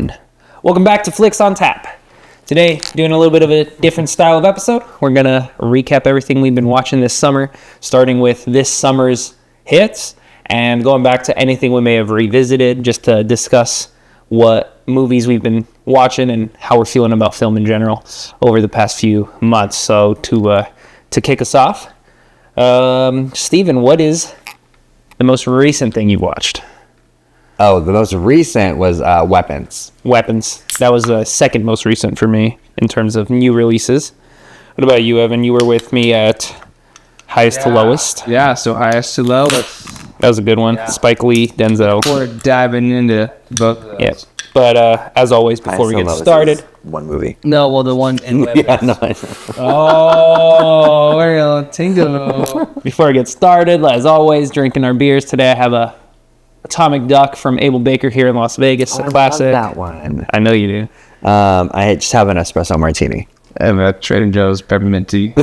1. Welcome back to Flicks on Tap. Today, doing a little bit of a different style of episode. We're going to recap everything we've been watching this summer, starting with this summer's hits and going back to anything we may have revisited, just to discuss what movies we've been watching and how we're feeling about film in general over the past few months. So to kick us off, Steven, what is the most recent thing you've watched? Oh, the most recent was Weapons. Weapons. That was the second most recent for me in terms of new releases. What about you, Evan? You were with me at Highest to Lowest. Yeah, so Highest to Lowest. That was a good one. Yeah. Spike Lee, Denzel. Before diving into both of those. Yeah. But as always, before we get started. One movie. No, well, the one in Weapons. Yeah, no, I know. Oh, real tingle. Before we get started, as always, drinking our beers. Today I have a Atomic Duck from Abel Baker here in Las Vegas, a classic. I love that one. I know you do. I just have an espresso martini. I have a Trader Joe's peppermint tea.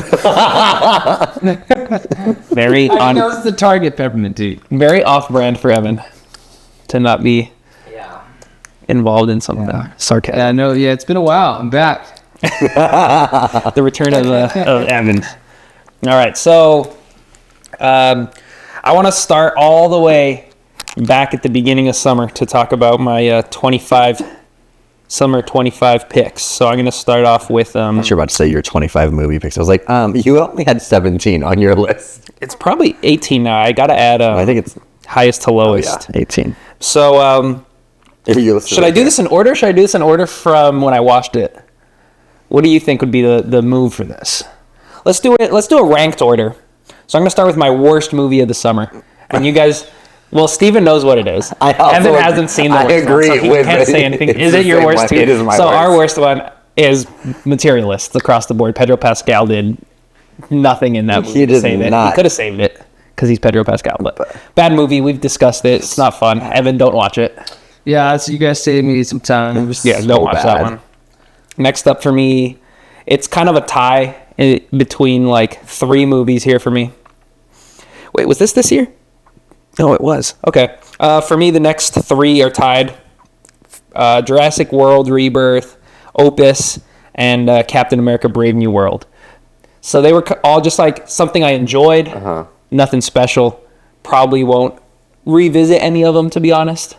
Very I know it's the Target peppermint tea. Very off-brand for Evan to not be involved in some sarcasm. Yeah, I know. Yeah, it's been a while. I'm back. The return of Evan. All right, so I want to start all the way back at the beginning of summer to talk about my summer 25 picks. So I'm going to start off with... I thought you were about to say your 25 movie picks. I was like, you only had 17 on your list. It's probably 18 now. I got to add I think it's highest to lowest. Oh, yeah, 18. So should I do this in order? Should I do this in order from when I watched it? What do you think would be the move for this? Let's do it. Let's do a ranked order. So I'm going to start with my worst movie of the summer. And you guys... Well, Steven knows what it is. Evan hasn't seen the worst I agree one, so he with can't say anything. Is it your worst too? It is my so worst. Our worst one is Materialists across the board. Pedro Pascal did nothing in that movie He to did save it. not. He could have saved it because he's Pedro Pascal. But bad movie. We've discussed it. It's not fun. Evan, don't watch it. Yeah, so you guys saved me some time. Yeah, don't watch that one. Next up for me, it's kind of a tie between like 3 movies here for me. Wait, was this year? No, it was. Okay. For me, the next 3 are tied. Jurassic World Rebirth, Opus, and Captain America Brave New World. So they were all just like something I enjoyed. Nothing special. Probably won't revisit any of them, to be honest.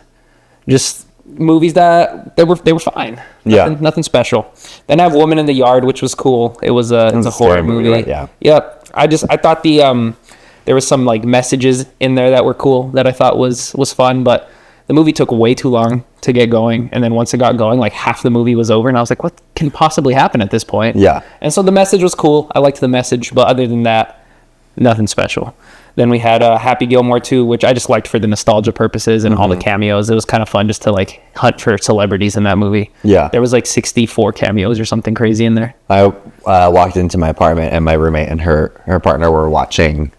Just movies that they were fine. Nothing special. Then I have Woman in the Yard, which was cool. It's a horror movie. Right? Yeah. Yep. I thought there was some like messages in there that were cool that I thought was fun, but the movie took way too long to get going. And then once it got going, like half the movie was over and I was like, what can possibly happen at this point? Yeah. And so the message was cool. I liked the message, but other than that, nothing special. Then we had Happy Gilmore 2, which I just liked for the nostalgia purposes and all the cameos. It was kind of fun just to like hunt for celebrities in that movie. Yeah. There was like 64 cameos or something crazy in there. I walked into my apartment and my roommate and her partner were watching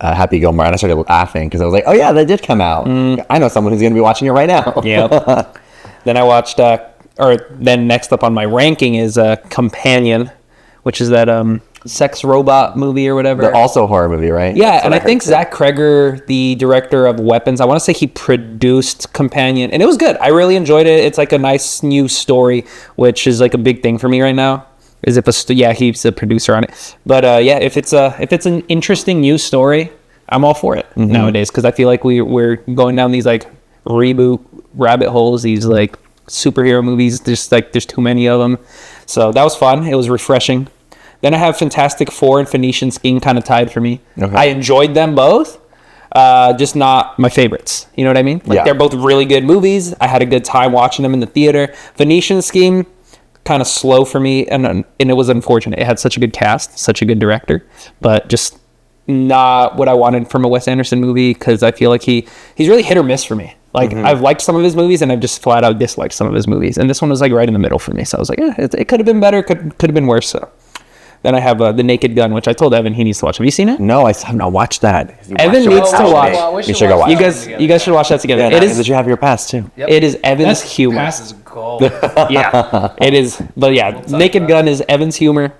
Happy Gilmore, and I started laughing because I was like, oh yeah, that did come out. I know someone who's going to be watching it right now. Yeah. Then I watched, then next up on my ranking is Companion, which is that sex robot movie or whatever. They're also a horror movie, right? Yeah, and I think Zach Kreger, the director of Weapons, I want to say he produced Companion, and it was good. I really enjoyed it. It's like a nice new story, which is like a big thing for me right now. He's a producer on it. But if it's an interesting new story, I'm all for it nowadays because I feel like we're going down these like reboot rabbit holes, these like superhero movies. Just like there's too many of them. So that was fun. It was refreshing. Then I have Fantastic Four and Phoenician Scheme kind of tied for me. Okay. I enjoyed them both, just not my favorites. You know what I mean? Like they're both really good movies. I had a good time watching them in the theater. Phoenician Scheme, kind of slow for me, and it was unfortunate. It had such a good cast, such a good director, but just not what I wanted from a Wes Anderson movie because I feel like he's really hit or miss for me. Like I've liked some of his movies and I've just flat out disliked some of his movies, and this one was like right in the middle for me. So I was like, it could have been better, could have been worse. So then I have The Naked Gun, which I told Evan he needs to watch. Have you seen it? No, I have not watched that. Evan needs to watch. You should go watch. You guys should watch that together. Yeah, did you have your pass too? Yep. It is Evan's humor. Pass is gold. Yeah, it is. But yeah, Naked Gun is Evan's humor.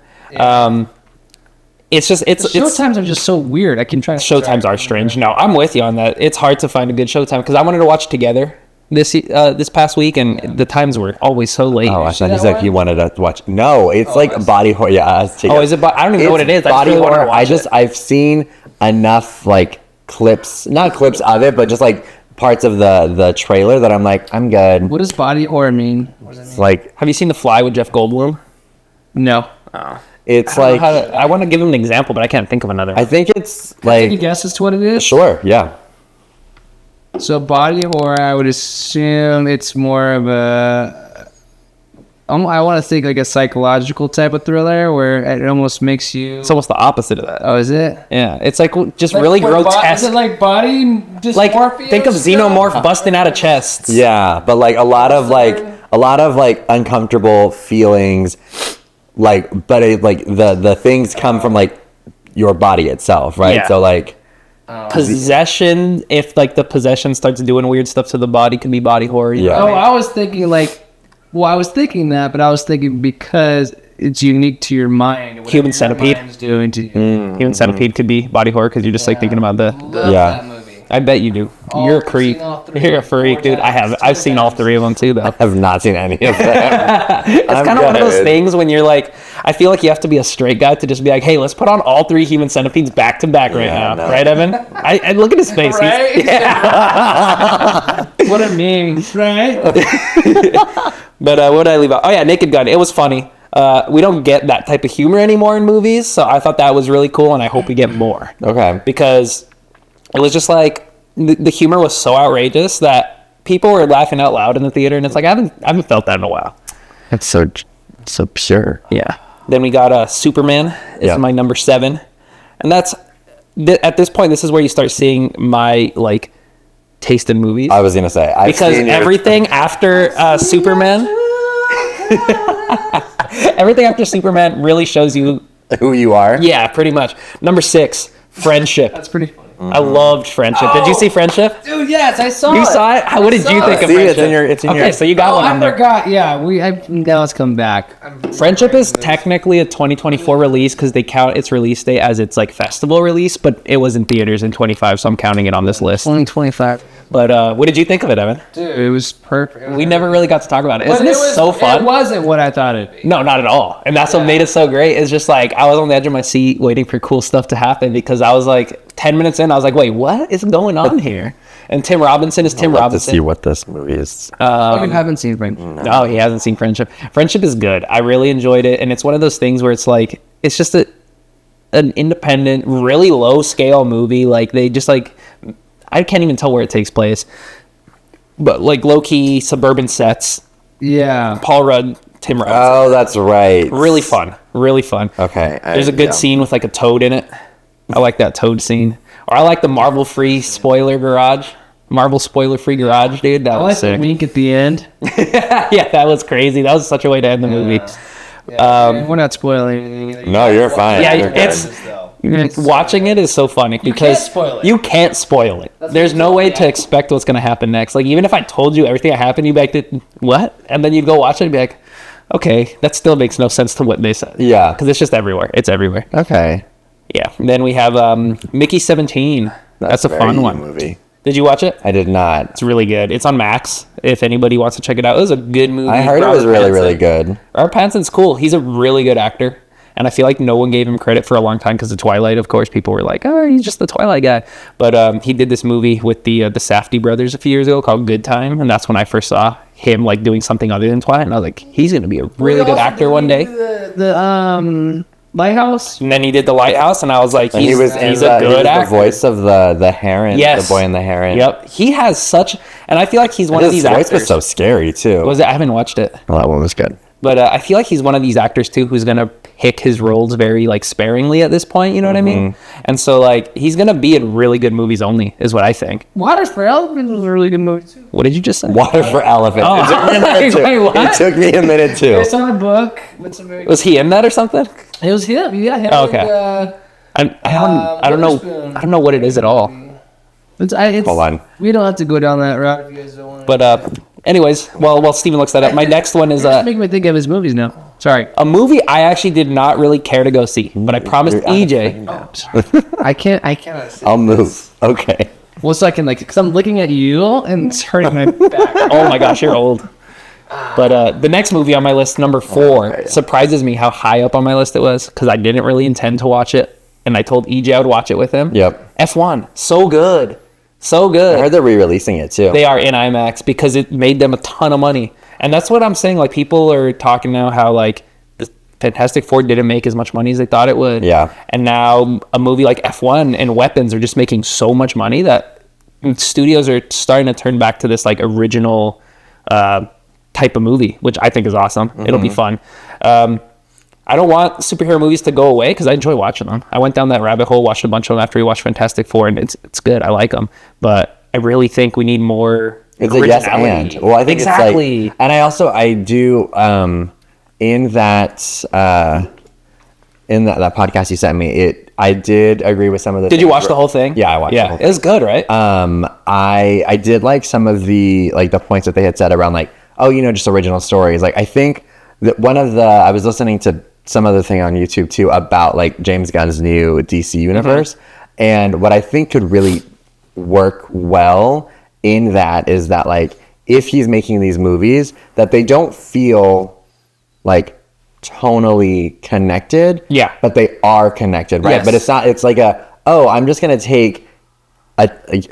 It's Showtimes are just so weird. I can try. Showtimes are strange. No, I'm with you on that. It's hard to find a good Showtime because I wanted to watch together this past week, and the times were always so late. Oh, I thought that he said one? he wanted to watch. No, it's like body horror. Yeah, Oh, is it? I don't even know what it is. I just Body really wanted to horror. watch it. I've seen enough like clips, not clips of it, but just like parts of the trailer that I'm like, I'm good. What does body horror mean? It's like Have you seen The Fly with Jeff Goldblum? No. it's Like, like I want to give him an example, but I can't think of another. I think it's Any like guess as to what it is? sure, yeah. So body horror, I would assume it's more of a. I want to think like a psychological type of thriller where it almost makes you. It's almost the opposite of that. Oh, is it? Yeah, it's like just really grotesque. Is it like body dysmorphia? Like think of xenomorph busting out of chests. Yeah, but like a lot of like uncomfortable feelings, like but it, like the things come from like your body itself, right? Yeah. So like Possession, if like the possession starts doing weird stuff to the body, could be body horror. You know Yeah. what I Oh, mean? I was thinking like. Well, I was thinking that, but I was thinking because it's unique to your mind. whatever Human your Centipede. mind's doing to you. Human Centipede could be body horror because you're just like thinking about the. Love Yeah. that movie. I bet you do. Oh, You're a I've creep. seen all three. You're a freak, dude. I have. I've seen all three of them too, though. have not seen any of them. It's kind of one of those things when you're like, I feel like you have to be a straight guy to just be like, hey, let's put on all three Human Centipedes back to back right Yeah, now, no. right, Evan? I look at his face. Right? Yeah. What it means, right? But what did I leave out? Oh yeah, Naked Gun. It was funny. We don't get that type of humor anymore in movies, so I thought that was really cool, and I hope we get more Okay. because it was just like the humor was so outrageous that people were laughing out loud in the theater, and it's like I haven't felt that in a while. It's so pure. Yeah. Then we got Superman. Is Yeah. my number 7, and that's at this point. This is where you start seeing my like taste in movies I was gonna say I've because seen your- everything after Superman, everything after Superman really shows you. who you are. Yeah, pretty much. Number 6, Friendship. That's pretty funny. I loved Friendship. Did you see Friendship? Dude, yes, I saw it. You saw it? What did you think of See, Friendship? it's in your- Okay, so you got Oh, one I on there. forgot. Yeah, now it's come back. Friendship is technically a 2024 release because they count its release date as its like festival release, but it was in theaters in 25, so I'm counting it on this list. 2025. But what did you think of it, Evan? Dude, it was perfect. We never really got to talk about it. But Isn't it so fun? It wasn't what I thought it'd be. No, not at all. And that's what made it so great. It's just like I was on the edge of my seat waiting for cool stuff to happen because I was like 10 minutes in, I was like, wait, what is going on here? And Tim Robinson is Tim Love to Robinson. see what this movie is. You haven't seen Frank. No, he hasn't seen Friendship. Friendship is good. I really enjoyed it, and it's one of those things where it's like it's just an independent, really low scale movie. Like they just like I can't even tell where it takes place, but like low key suburban sets. Yeah. Paul Rudd, Tim Robinson, Oh, that's right. really fun, really fun. Okay. There's a good scene with like a toad in it. I like that toad scene, or I like the Marvel free spoiler garage. Marvel spoiler free garage, dude. That I was like the sick. wink at the end. Yeah, that was crazy. That was such a way to end the movie. We're not spoiling anything. No, you're fine. Yeah, You're good. it's watching it is so funny because spoil it. you can't spoil it. There's no way to expect what's gonna happen next. Like even if I told you everything that happened, you'd be like, "What?" And then you'd go watch it and be like, "Okay, that still makes no sense to what they said." Yeah. because it's just everywhere. It's everywhere. Okay. Yeah. And then we have Mickey 17. That's a very fun you one. movie. Did you watch it? I did not. It's really good. It's on Max. If anybody wants to check it out, it was a good movie. I heard it Robert was really, Pattinson. really good. Robert Pattinson's cool. He's a really good actor. And I feel like no one gave him credit for a long time because of Twilight, of course. People were like, oh, he's just the Twilight guy. But he did this movie with the Safdie brothers a few years ago called Good Time. And that's when I first saw him like doing something other than Twilight. And I was like, he's going to be a really good actor one day. The Lighthouse. And then he did The Lighthouse. And I was like, And he's he was a good the actor. voice of the heron. Yes. The boy and the heron. Yep. He has such, and I feel like he's one His of these voice actors. was so scary too. Was it? I haven't watched it. Well, that one was good. But I feel like he's one of these actors too who's gonna pick his roles very like sparingly at this point. You know what I mean? And so like he's gonna be in really good movies only, is what I think. Waters for Elephants was a really good movie too. What did you just say? Water for Elephant. Oh. It took me a minute too. Wait, what? It took me a minute too. It's on a book. It's a movie. Was he in that or something? It was him. Yeah, him. Oh, okay. And, I don't know. Witherspoon. I don't know what it is at all. it's, Hold on. We don't have to go down that route if you guys don't want. But anyways, while Steven looks that up, my next one is Just make me think of his movies now. Sorry. a movie I actually did not really care to go see, but I promised EJ. I can't. I'll move. Okay. Well, so I can like, because I'm looking at you and it's hurting my back. Oh my gosh, you're old. But the next movie on my list, number 4, surprises me how high up on my list it was, because I didn't really intend to watch it, and I told EJ I would watch it with him. Yep. F1, so good, so I good. heard they're re-releasing it too. They are in IMAX because it made them a ton of money, and that's what I'm saying. Like, people are talking now how like the Fantastic Four didn't make as much money as they thought it would. Yeah. And now a movie like F1 and Weapons are just making so much money that studios are starting to turn back to this like original type of movie, which I think is awesome. It'll be fun. I don't want superhero movies to go away because I enjoy watching them. I went down that rabbit hole, watched a bunch of them after we watched Fantastic Four, and it's good. I like them, but I really think we need more. It's a yes originality. and. Well, I think exactly. It's like, and I do in that podcast you sent me, I did agree with some of the. Did you watch the whole thing? Yeah, I watched the whole thing. It was good, right? I did like some of the points that they had said around like, oh, just original stories. Like, I think that I was listening to some other thing on YouTube too about like James Gunn's new DC universe, and what I think could really work well in that is that like if he's making these movies that they don't feel like tonally connected, but they are connected, right? Yes. But it's like I'm just gonna take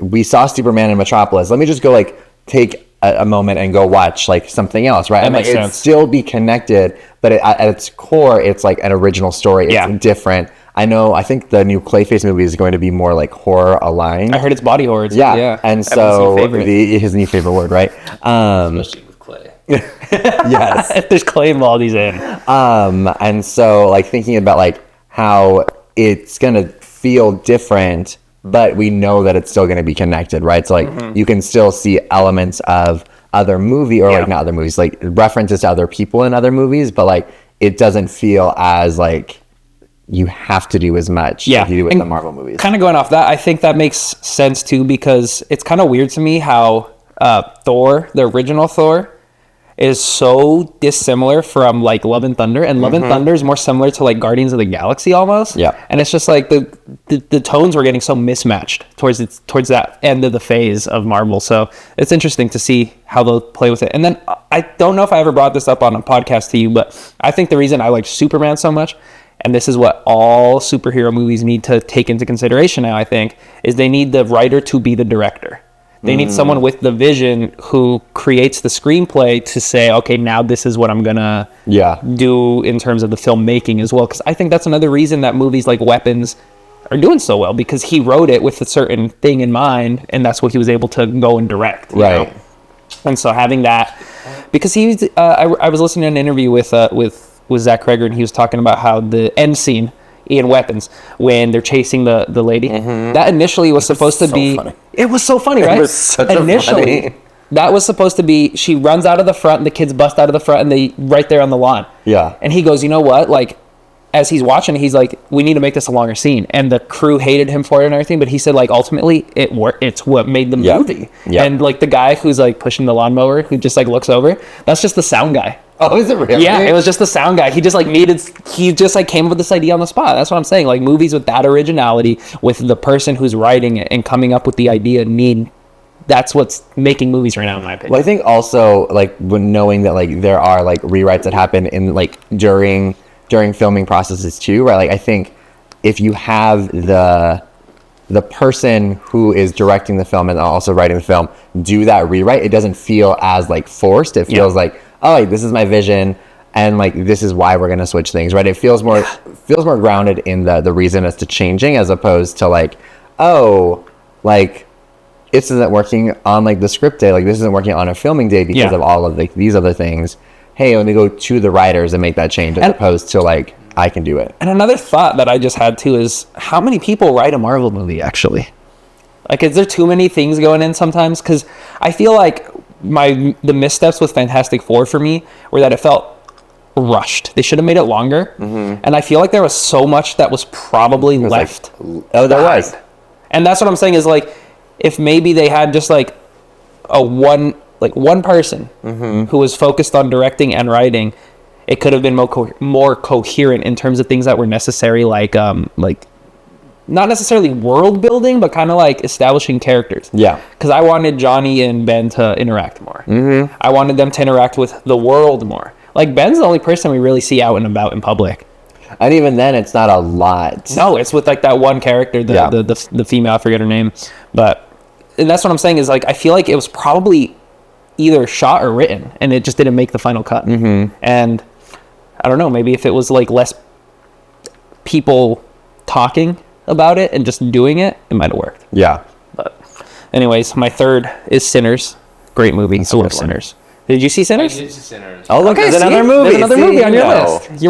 we saw Superman in Metropolis, let me just go like take a moment and go watch like something else, right? That makes it'd sense. still be connected, but at its core it's like an original story. It's different. I think the new Clayface movie is going to be more like horror aligned. I heard it's body horror. Yeah. And so his new favorite word, right? Especially with Clay. Yes. If there's Clay involved, he's in. And so like thinking about like how it's gonna feel different, but we know that it's still gonna be connected, right? So like you can still see elements of other movie or like not other movies, like references to other people in other movies, but like it doesn't feel as like you have to do as much as you do with the Marvel movies. Kind of going off that, I think that makes sense too, because it's kind of weird to me how Thor, the original Thor, is so dissimilar from like Love and Thunder, and Love and Thunder is more similar to like Guardians of the Galaxy almost. Yeah. And it's just like the tones were getting so mismatched towards that end of the phase of Marvel. So it's interesting to see how they'll play with it. And then I don't know if I ever brought this up on a podcast to you, but I think the reason I like Superman so much, and this is what all superhero movies need to take into consideration now, I think, is they need the writer to be the director. They need someone with the vision who creates the screenplay to say, okay, now this is what I'm going to do in terms of the filmmaking as well. Because I think that's another reason that movies like Weapons are doing so well, because he wrote it with a certain thing in mind, and that's what he was able to go and direct. You know? And so having that, because he was, I was listening to an interview with Zach Kreger, and he was talking about how the end scene in Weapons, when they're chasing the lady, that initially was supposed to be funny. It was so funny, right? It was such initially funny. that was supposed to be, she runs out of the front and the kids bust out of the front, and they right there on the lawn, and he goes, you know what, like, as he's watching, he's like, we need to make this a longer scene, and the crew hated him for it and everything, but he said like ultimately it worked. It's what made the movie. And like the guy who's like pushing the lawnmower, who just like looks over, that's just the sound guy. Oh, is it really? Yeah, it was just the sound guy. He just came up with this idea on the spot. That's what I'm saying. Like, movies with that originality, with the person who's writing it and coming up with the idea, that's what's making movies right now, in my opinion. Well, I think also like when knowing that like there are like rewrites that happen in like during filming processes too, right? Like I think if you have the person who is directing the film and also writing the film do that rewrite, it doesn't feel as like forced. It feels like, oh, like, this is my vision, and like this is why we're gonna switch things, right? It feels more grounded in the reason as to changing, as opposed to like, oh, like this isn't working on like the script day, like this isn't working on a filming day because of all of like these other things. Hey, let me go to the writers and make that change, as opposed to like I can do it. And another thought that I just had too is, how many people write a Marvel movie actually? Like, is there too many things going in sometimes? Because I feel like the missteps with Fantastic Four for me were that it felt rushed. They should have made it longer, and I feel like there was so much that was probly left. There was, and that's what I'm saying is like, if maybe they had just like one person who was focused on directing and writing, it could have been more coherent in terms of things that were necessary, like not necessarily world building, but kind of like establishing characters. Yeah. Because I wanted Johnny and Ben to interact more. Mm-hmm. I wanted them to interact with the world more. Like, Ben's the only person we really see out and about in public. And even then, it's not a lot. No, it's with like that one character, the female, I forget her name. But and that's what I'm saying is like, I feel like it was probably either shot or written, and it just didn't make the final cut. Mm-hmm. And I don't know, maybe if it was like less people talking about it and just doing it, it might have worked. Yeah. But anyways, my third is Sinners. Great movie. I love Sinners. Did you see Sinners? I did see Sinners. Oh, look, there's see? another movie. There's another movie on your No. list.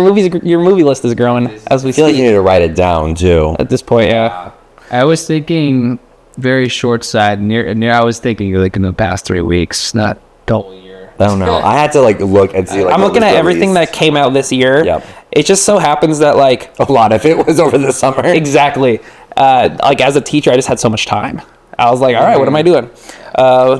Your movie list is growing as we I feel like you speak. need to write it down, too. At this point, yeah. I was thinking very short side. Near. I was thinking like in the past 3 weeks, not the whole year. I don't know. I had to, like, look and see, like, I'm what looking was at everything released. that came out this year. Yep. It just so happens that like A lot of it was over the summer. exactly, like as a teacher, I just had so much time. I was like, all right, what am I doing?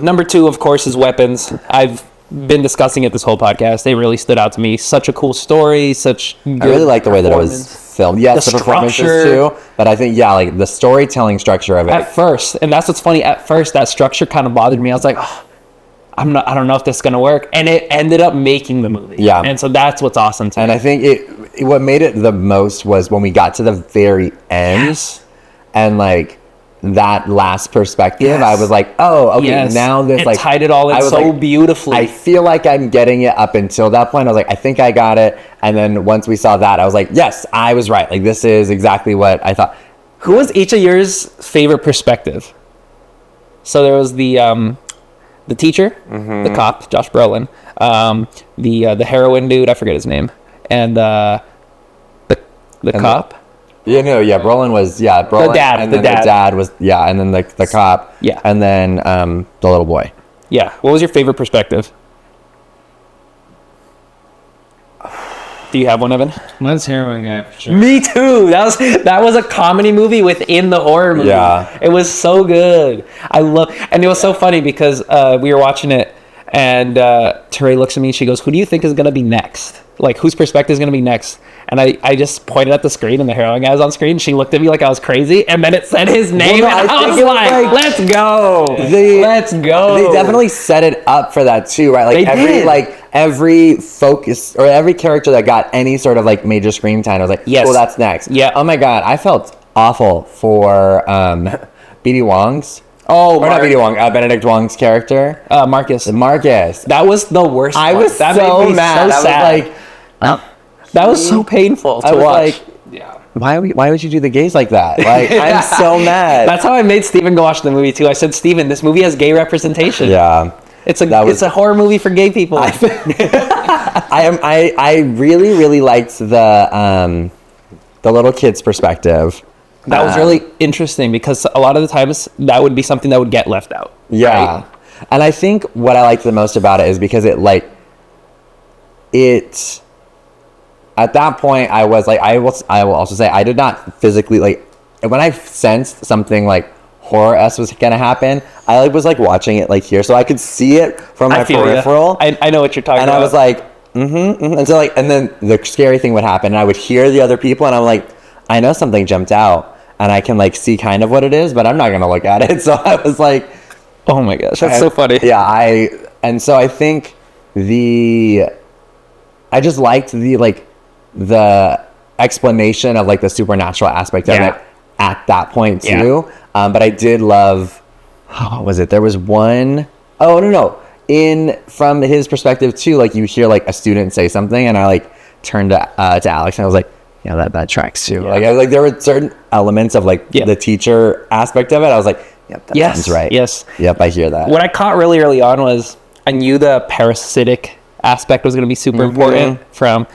Number 2, of course, is Weapons. I've been discussing it this whole podcast. They really stood out to me. Such a cool story. Such good I really like the way that it was filmed. Yes, the performances structure. too. But I think, yeah, like the storytelling structure of it. At first, and that's what's funny. At first, that structure kind of bothered me. I was like, oh, I don't know if this is gonna work, and it ended up making the movie. Yeah. and so that's what's awesome to And me. I think what made it the most was when we got to the very end, Yes. and like that last perspective, Yes. I was like, oh, okay, Yes. now this It like tied it all in I was so like, beautifully. I feel like I'm getting it up until that point. I was like, I think I got it, and then once we saw that, I was like, yes, I was right. Like this is exactly what I thought. Who was each of yours favorite perspective? So there was the teacher, the cop, Josh Brolin, the heroin dude, I forget his name, and the cop. Brolin was Brolin, dad, and the then dad. the dad was and then the cop, Yeah. and then the little boy. Yeah. What was your favorite perspective? Do you have one, Evan? Mine's Heroin Guy for sure. Me too. That was a comedy movie within the horror movie. Yeah. It was so good. And it was so funny because we were watching it, and Teray looks at me and she goes, "Who do you think is gonna be next? Like, whose perspective is gonna be next?" And I just pointed at the screen, and the heroin guy was on screen. She looked at me like I was crazy, and then it said his name, no, and I I think was it was like, like- "Let's go, let's go." They definitely set it up for that too, right? Like They did. every focus or every character that got any sort of like major screen time, I was like, Yes. "Oh, that's next." Yeah. Oh my god, I felt awful for BD Wong's. Oh, Or not BD Wong, Benedict Wong's character, Marcus. Marcus. That was the worst. I part. was that so made me mad. So I sad. was like, that was so painful to I was watch. like, why would you do the gays like that? Like, I'm so mad. That's how I made Steven go watch the movie too. I said, "Steven, this movie has gay representation. Yeah. It's was- a horror movie for gay people." I really liked the little kid's perspective. That was really interesting because a lot of the times that would be something that would get left out. Yeah. right? And I think what I liked the most about it is because it at that point I was like, I will also say I did not physically when I sensed something like horror-esque was gonna happen, I was watching it here so I could see it from my I feel ya. peripheral. I know what you're talking And about. I was like, and so and then the scary thing would happen, and I would hear the other people, and I'm like, I know something jumped out, and I can see kind of what it is, but I'm not gonna look at it. So I was like, "Oh my gosh, that's so funny." Yeah, and so I think I just liked the explanation of the supernatural aspect of Yeah. it at that point Yeah. too. But I did love, what was it? There was one, oh no. From his perspective too, you hear a student say something, and I turned to Alex, and I was like, yeah, that tracks too. Yeah. There were certain elements of Yeah. the teacher aspect of it. I was like, yep, that Yes, sounds right. yes. Yep, I hear that. What I caught really early on was I knew the parasitic aspect was going to be super important from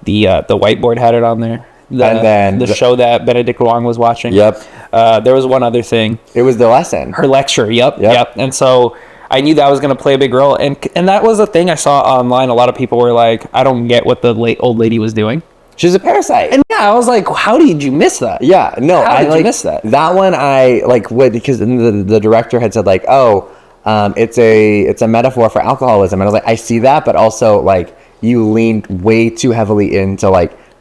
the whiteboard had it on there. And then the show that Benedict Wong was watching. Yep. There was one other thing. It was the lesson. Her lecture. Yep. And so I knew that was going to play a big role. And that was a thing I saw online. A lot of people were like, I don't get what the old lady was doing. She's a parasite. And yeah, I was like, how did you miss that? Yeah, no, How I did you miss that? That one I would, because the director had said it's a metaphor for alcoholism, and I was like, I see that, but also you leaned way too heavily into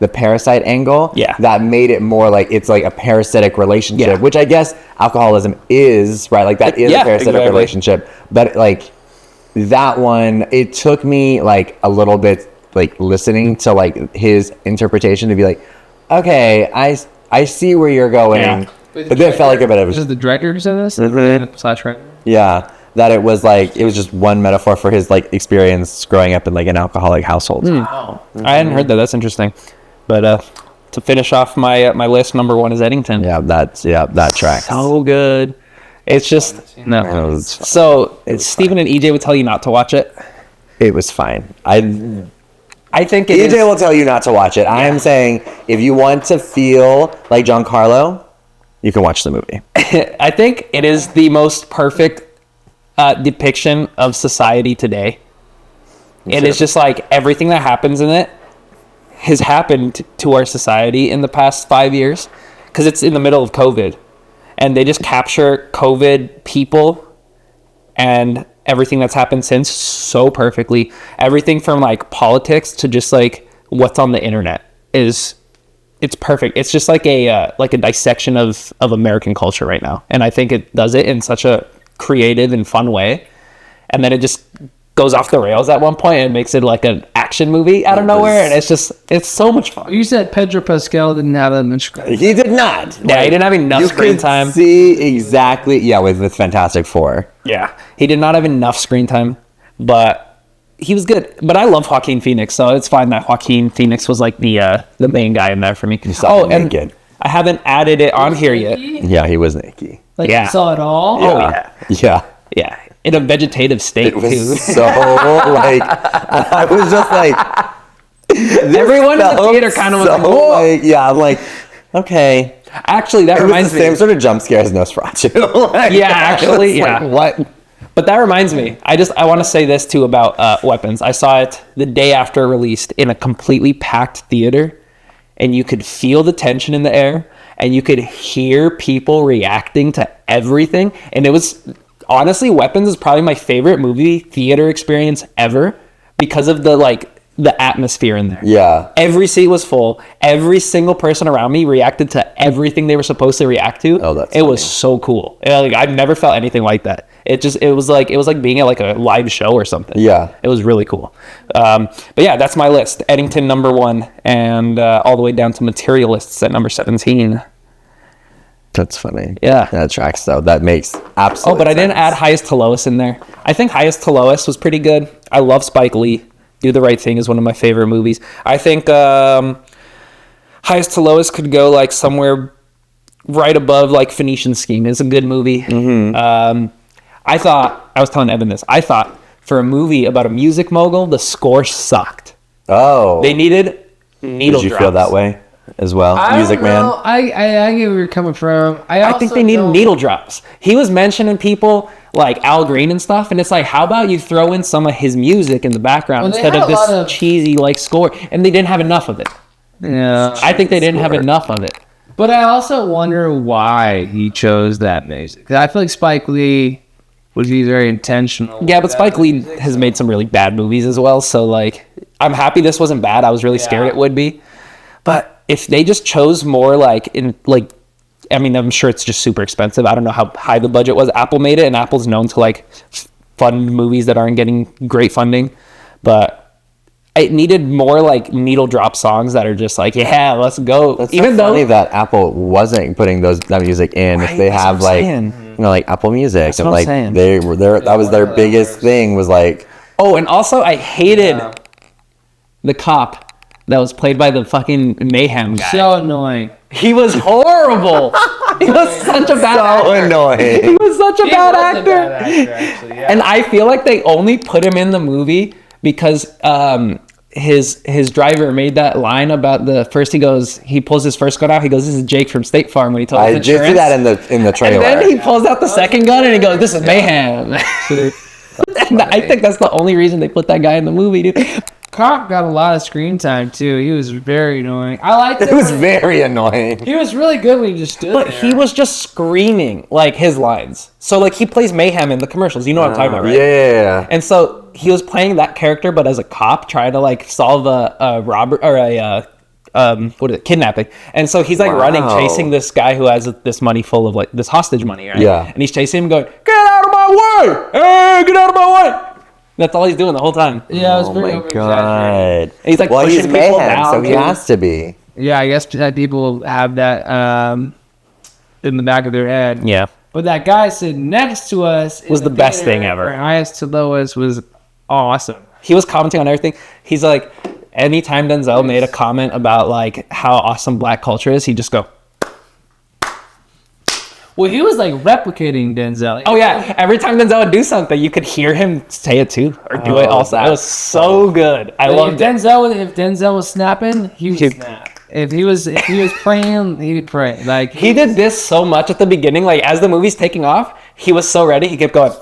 the parasite angle. Yeah. That made it more like it's like a parasitic relationship, Yeah. which I guess alcoholism is, right? Like that is Yeah, a parasitic exactly. relationship. But like that one, it took me like a little bit like listening to like his interpretation to be like, okay, I see where you're going. Yeah. But then it felt like a bit of This is the director who said this? Slash writer? yeah, that it was like it was just one metaphor for his like experience growing up in like an alcoholic household. Oh. I hadn't heard that. That's interesting. But to finish off my my list, number 1 is Eddington. Yeah, that track. So good. It's just no. So Stephen and EJ would tell you not to watch it. It was fine. I think it EJ is. will tell you not to watch it. I am saying if you want to feel like Giancarlo, you can watch the movie. I think it is the most perfect depiction of society today. It is just like everything that happens in it has happened to our society in the past 5 years because it's in the middle of COVID, and they just capture COVID people and everything that's happened since so perfectly. Everything from like politics to just like what's on the internet it's perfect. It's just like a dissection of American culture right now, and I think it does it in such a creative and fun way. And then it just goes off the rails at one point and makes it like an action movie out of nowhere, and it's so much fun. You said Pedro Pascal didn't have that much credit. He did not. Yeah, he didn't have enough You screen could time. See exactly. Yeah, with Fantastic Four. Yeah, he did not have enough screen time, but he was good. But I love Joaquin Phoenix, so it's fine that Joaquin Phoenix was like the main guy in there for me. saw him and naked. I haven't added it on here yet. Yeah, he was Nicky. Like, Yeah. you saw it all? Oh yeah, Yeah. yeah, in a vegetative state It was too. so like I was just like Everyone in the felt theater kind of was so, like, "Whoa." like, yeah, I'm like, okay. Actually, that It was reminds the same me. sort of jump scare as Nosferatu. Like, Yeah, actually, it's like, yeah. what? But that reminds me. I want to say this too about Weapons. I saw it the day after it released in a completely packed theater, and you could feel the tension in the air, and you could hear people reacting to everything. And it was honestly, Weapons is probably my favorite movie theater experience ever because of the atmosphere in there. Yeah. Every seat was full. Every single person around me reacted to everything they were supposed to react to. Oh, that's it was funny. so cool. Like I've never felt anything like that. It was like being at like a live show or something. Yeah. It was really cool. But yeah, that's my list. Eddington number 1, and all the way down to Materialists at number 17. That's funny. Yeah. That tracks though. That makes absolute Oh, but I didn't sense. add Highest to Lowest in there. I think Highest to Lowest was pretty good. I love Spike Lee. Do the Right Thing is one of my favorite movies. I think Highest to Lowest could go like somewhere right above like Phoenician Scheme. It's a good movie. Mm-hmm. I was telling Evan this. I thought for a movie about a music mogul, the score sucked. Oh. They needed needle Did you drops. feel that way as well? Music Man? I get where you're coming from. I think they needed needle drops. He was mentioning people like Al Green and stuff, and it's like, how about you throw in some of his music in the background Well, they instead had of a this lot of- cheesy like score? And they didn't have enough of it. Yeah. I think they didn't have enough of it. But I also wonder why he chose that music. 'Cause I feel like Spike Lee would be very intentional. Yeah, but Spike Lee has made some really bad movies as well. So like, I'm happy this wasn't bad. I was really scared it would be. But if they just chose more I mean, I'm sure it's just super expensive. I don't know how high the budget was. Apple made it, and Apple's known to like fund movies that aren't getting great funding. But it needed more like needle drop songs that are just like, yeah, let's go. That's Even so though funny that Apple wasn't putting that music in. If Right, they that's have what I'm like saying. like Apple Music That's and what I'm like saying. they were there, that was their biggest thing was like oh, and also I hated the cop that was played by the fucking Mayhem guy. So annoying. He was horrible. He was such a bad so actor. He annoying. was such a bad was a actor. bad actor, actually, yeah. And I feel like they only put him in the movie because his driver made that line about he pulls his first gun out. He goes, "This is Jake from State Farm," when he told I his did see insurance. that in the trailer. And then he pulls out the second gun and he goes, "This is Mayhem." And I think that's the only reason they put that guy in the movie, dude. Cop got a lot of screen time too. He was very annoying. I liked It was very annoying. He was really good when he just stood But there. he was just screaming like his lines. So like he plays Mayhem in the commercials. You know what I'm talking about, right? Yeah. And so he was playing that character, but as a cop trying to like solve a robber or a what is it, kidnapping. And so he's like running, chasing this guy who has this money full of like this hostage money, right? Yeah. And he's chasing him, going, "Get out of my way! Hey, get out of my way!" That's all he's doing the whole time. Yeah, it was Oh very my over-exaggerated. god. He's like well, pushing he's people mayhem, down, so he too. has to be. Yeah, I guess that people have that in the back of their head. Yeah. But that guy sitting next to us Was the best thing ever. From highest to lowest was awesome. He was commenting on everything. He's like, anytime Denzel made a comment about like how awesome black culture is, he'd just go, Well, he was like replicating Denzel. "Oh yeah!" Every time Denzel would do something, you could hear him say it too or do it also. It was so good. I If loved it. Denzel was snapping, he would He'd- snap. If he was praying, he would pray. Like He did this so much at the beginning. Like as the movie's taking off, he was so ready. He kept going,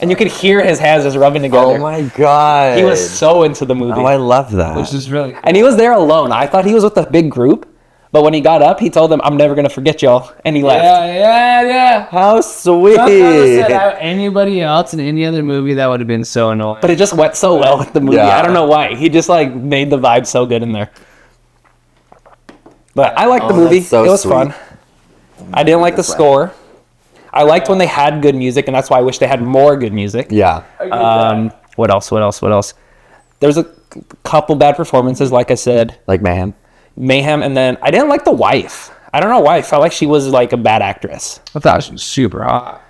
and you could hear his hands just rubbing together. Oh my god. He was so into the movie, Oh, I love that. which is really and he was there alone. I thought he was with a big group, but when he got up, he told them, "I'm never gonna forget y'all," and he left. yeah. How sweet. Said anybody else in any other movie that would have been so annoying. But it just went so well with the movie. Yeah. I don't know why. He just like made the vibe so good in there. But I liked the Oh, movie. that's so It was sweet. fun. I didn't like the score. I liked when they had good music, and that's why I wish they had more good music. Yeah. What else? What else? What else? There's a couple bad performances, like I said. Like mayhem. Mayhem, and then I didn't like the wife. I don't know why. I felt like she was like a bad actress. I thought she was super hot.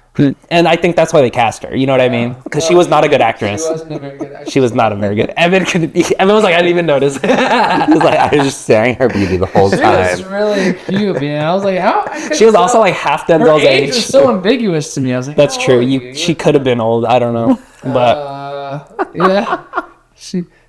And I think that's why they cast her. You know what I mean? Because she was not a good actress. She wasn't a very good actress. She was not a very good. Evan was like, I didn't even notice. I was like, I was just staring at her beauty the whole She was time. really cute, man. I was like, how? She was also like half her Denzel's age age. was so ambiguous to me. I was like, That's how true. old are you? She could have been old. I don't know, but Yeah.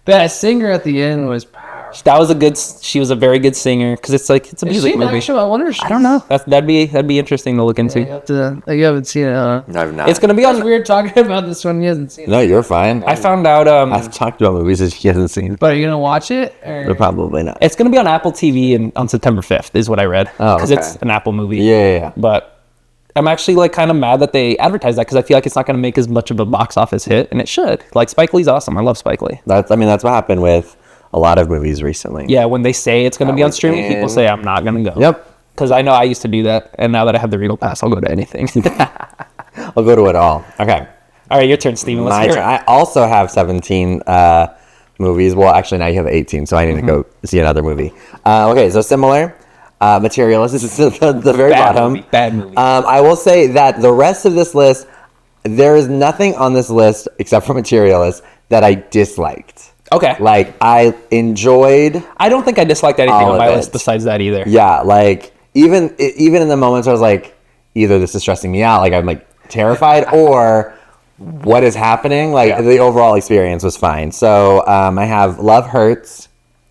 That singer at the end was powerful. that was a good. She was a very good singer because it's like it's a Is music she an movie. actual? I wonder. I don't know. That'd be interesting to look into. You have to. You haven't seen it, huh? No, I've not. It's gonna be It's on. weird talking about this one. He hasn't seen it. No, you're fine. I found out. I've talked about movies that she hasn't seen. But are you gonna watch it? Or? But probably not. It's gonna be on Apple TV on September 5th, is what I read. Oh, because okay. it's an Apple movie. Yeah. But I'm actually like kind of mad that they advertised that because I feel like it's not going to make as much of a box office hit, and it should. Like Spike Lee's awesome. I love Spike Lee. That's what happened with a lot of movies recently. Yeah, when they say it's going to That be on was streaming, people in- say I'm not going to go. Yep. Because I know I used to do that, and now that I have the Regal Pass, I'll go to anything. I'll go to it all. Okay. All right, your turn, Steven. Let's My hear turn. it. I also have 17 movies. Well, actually, now you have 18, so I need to go see another movie. Okay, so similar. Materialist. This is the very Bad bottom. movie, bad movie. I will say that the rest of this list, there is nothing on this list except for Materialist that I disliked. Okay. Like, I enjoyed, I don't think I disliked anything all on of my it. list besides that either. yeah, like, even in the moments I was like, either this is stressing me out, like I'm like terrified, or what is happening? Like, Yeah. the overall experience was fine. So, I have Love Hurts.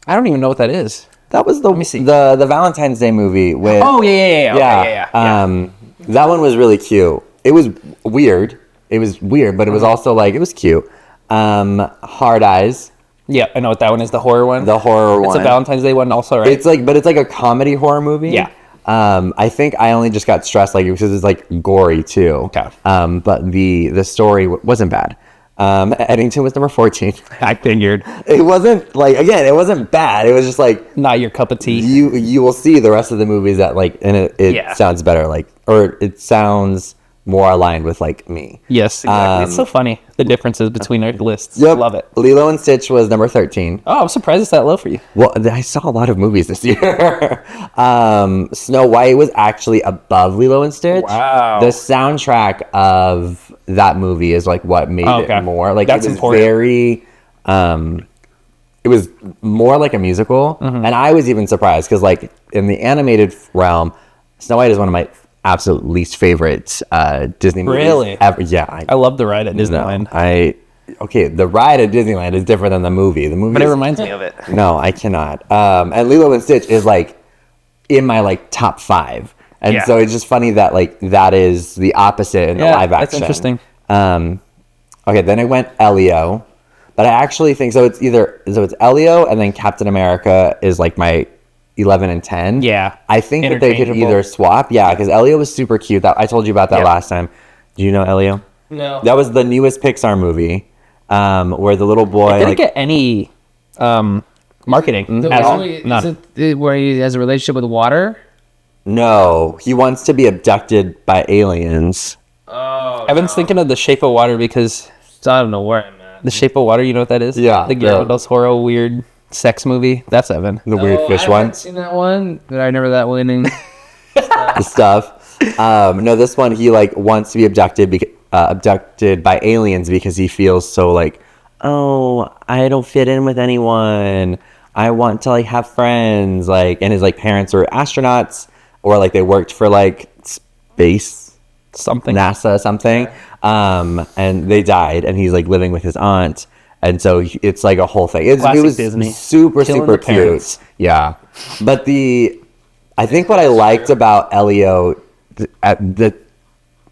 I don't even know what that is. That was me see. the Valentine's Day movie with. Oh, yeah. Okay, yeah. That one was really cute. It was weird. But it was also like, it was cute. Hard Eyes, Yeah, I know what that one is. The horror one. the horror It's one. a Valentine's Day one also, right? It's like a comedy horror movie. Yeah. I think I only just got stressed like because it's like gory too. Okay. But the story wasn't bad. Eddington was number 14. I figured. It wasn't like, again, it wasn't bad. It was just like, Not your cup of tea. you will see the rest of the movies that like, and it Yeah. sounds better, like, or it sounds more aligned with like me. Yes, exactly. It's so funny, the differces between our lists. Yep. Love it. Lilo and Stitch was number 13. Oh, I'm surprised it's that low for you. Well, I saw a lot of movies this year. Snow White was actually above Lilo and Stitch. Wow. The soundtrack of that movie is like what made Okay. it more like, That's it was important. very it was more like a musical, Mm-hmm. and I was even surprised because like in the animated realm, Snow White is one of my absolute least favorite Disney movies Really? ever. Yeah, I love the ride at Disneyland, okay, the ride at Disneyland is different than the movie. The movie but it is- reminds me of it. no, I cannot. And Lilo and Stitch is like in my like top 5. And Yeah. so it's just funny that like that is the opposite in the Yeah, live action. that's interesting. Okay, then I went Elio. But I actually think it's Elio and then Captain America is like my 11 and 10. Yeah. I think that they could Interchangeable. either swap. Yeah, because Elio was super cute. That I told you about that Yep. last time. Do you know Elio? No. That was the newest Pixar movie, where the little boy It didn't like get any marketing So at all. is None. it where he has a relationship with water? No, he wants to be abducted by aliens. Evan's thinking of The Shape of Water because It's out of nowhere, man. The Shape of Water, you know what that is? Yeah, The Guillermo yeah. del Toro weird sex movie. That's Evan. The weird fish I one. haven't seen that one, but I remember that winning. The stuff. No, this one he like wants to be abducted by aliens because he feels so like, oh, I don't fit in with anyone. I want to like have friends, like, and his like parents were astronauts or like they worked for like space, Something. NASA, something. And they died, and he's like living with his aunt, and so it's like a whole thing. It Classic was Disney. super Killing super the parents. cute. Yeah, but I think what I liked about Elio, the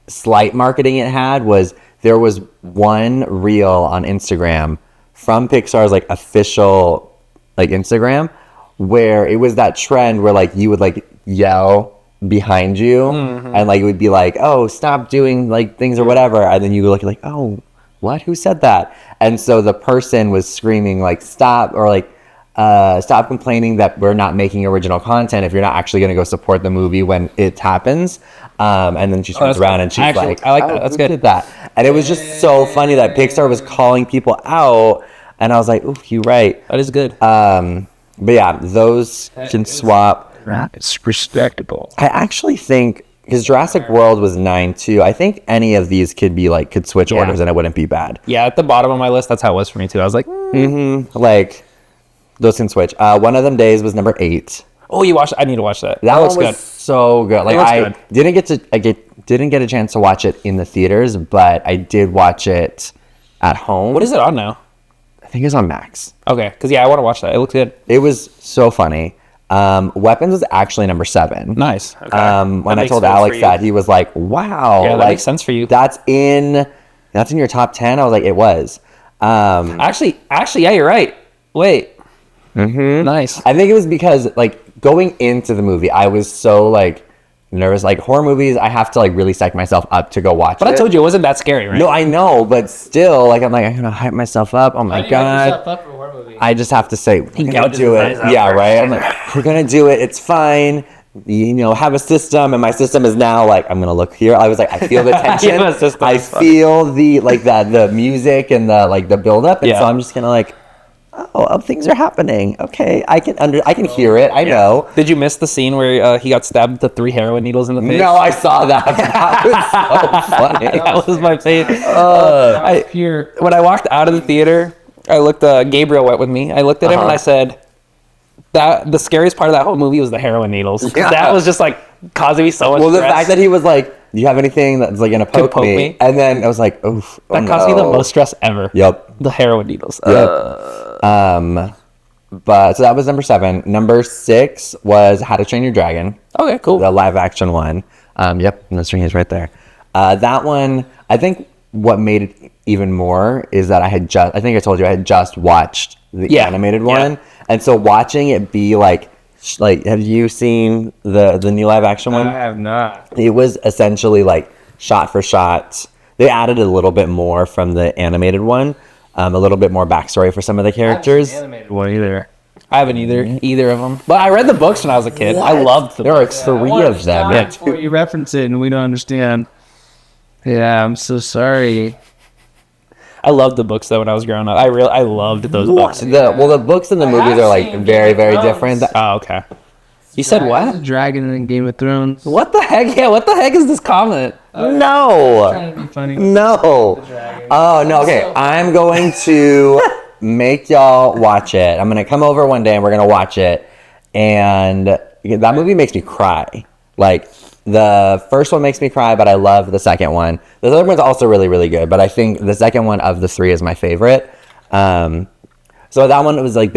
slight marketing it had was there was one reel on Instagram from Pixar's like official like Instagram where it was that trend where like you would like yell behind you and like it would be like, oh, stop doing like things or whatever, and then you would look like, oh, what, who said that? And so the person was screaming like stop, or like stop complaining that we're not making original content if you're not actually going to go support the movie when it happens. And then she turns that's around good. and she's Actually, like, I like "Oh, that. That's who good." did that?" And it was just so funny that Pixar was calling people out, and I was like, "Ooh, you're right." That is good. But yeah, those can swap. It's respectable. I actually think because Jurassic World was 9 too. I think any of these could switch orders and it wouldn't be bad. Yeah, at the bottom of my list, that's how it was for me too. I was like, Like those can switch. One of them days was number 8. oh, you watched? I need to watch that. That looks one was good. so good. Like looks I good. didn't get a chance to watch it in the theaters, but I did watch it at home. What is it on now? I think it's on Max. Okay, because I want to watch that. It looks good. It was so funny. Weapons was actually number 7. Nice. Okay. When That I makes told sense for Alex you. that, he was like, "Wow, Yeah, that like, makes sense for you." That's in your top 10." I was like, "It was." Actually, yeah, you're right. Wait. Nice. I think it was because like going into the movie, I was so like nervous. Like horror movies, I have to like really psych myself up to go watch But it. I told you it wasn't that scary, right? No, I know, but still, like I'm gonna hype myself up. Oh my god. I just have to say, we're gonna gouges do his it. eyes out Yeah, first. right. I'm like, we're gonna do it. It's fine. You know, have a system, and my system is now like I'm gonna look here. I was like, I feel the tension. Yeah, my system I is funny. feel the like the music and the like the build up, and Yeah. so I'm just gonna like, oh, things are happening. Okay, I can hear it. I know. Did you miss the scene where he got stabbed with the 3 heroin needles in the face? No, I saw that. That was so funny. That was my favorite. Here. When I walked out of the theater, I looked. Gabriel went with me. I looked at him and I said, "That the scariest part of that whole movie was the heroin needles. 'Cause Yeah. That was just like causing me so much Well, the stress. fact that he was like, "Do you have anything that's like gonna poke, poke me? me? And then I was like, "Oof, oh that caused me the no. most stress ever. Yep. The heroin needles. Yep. But so that was number 7. Number 6 was How to Train Your Dragon, Okay, cool. the live action one. Yep, and the string is right there. That one, I think what made it even more is that I think I told you I had just watched the Yeah. animated Yeah. one, and so watching it be like, have you seen the new live action one? I have not. It was essentially like shot for shot. They added a little bit more from the animated one, a little bit more backstory for some of the characters. Animated one either. I haven't either of them. But I read the books when I was a kid. I loved them. There are 3 of them. Yeah, before you reference it and we don't understand. Yeah, I'm so sorry. I loved the books though when I was growing up. I loved those books. The books and the movies are like seen very, Game of very Thrones. different. Oh, okay. You said There's what? a dragon in Game of Thrones. What the heck? Yeah, what the heck is this comment? No. Trying to be funny. No. Oh, no. Okay. I'm going to make y'all watch it. I'm going to come over one day and we're going to watch it. And that movie makes me cry. Like, the first one makes me cry, but I love the second one. The third one's also really, really good, but I think the second one of the 3 is my favorite. So that one was like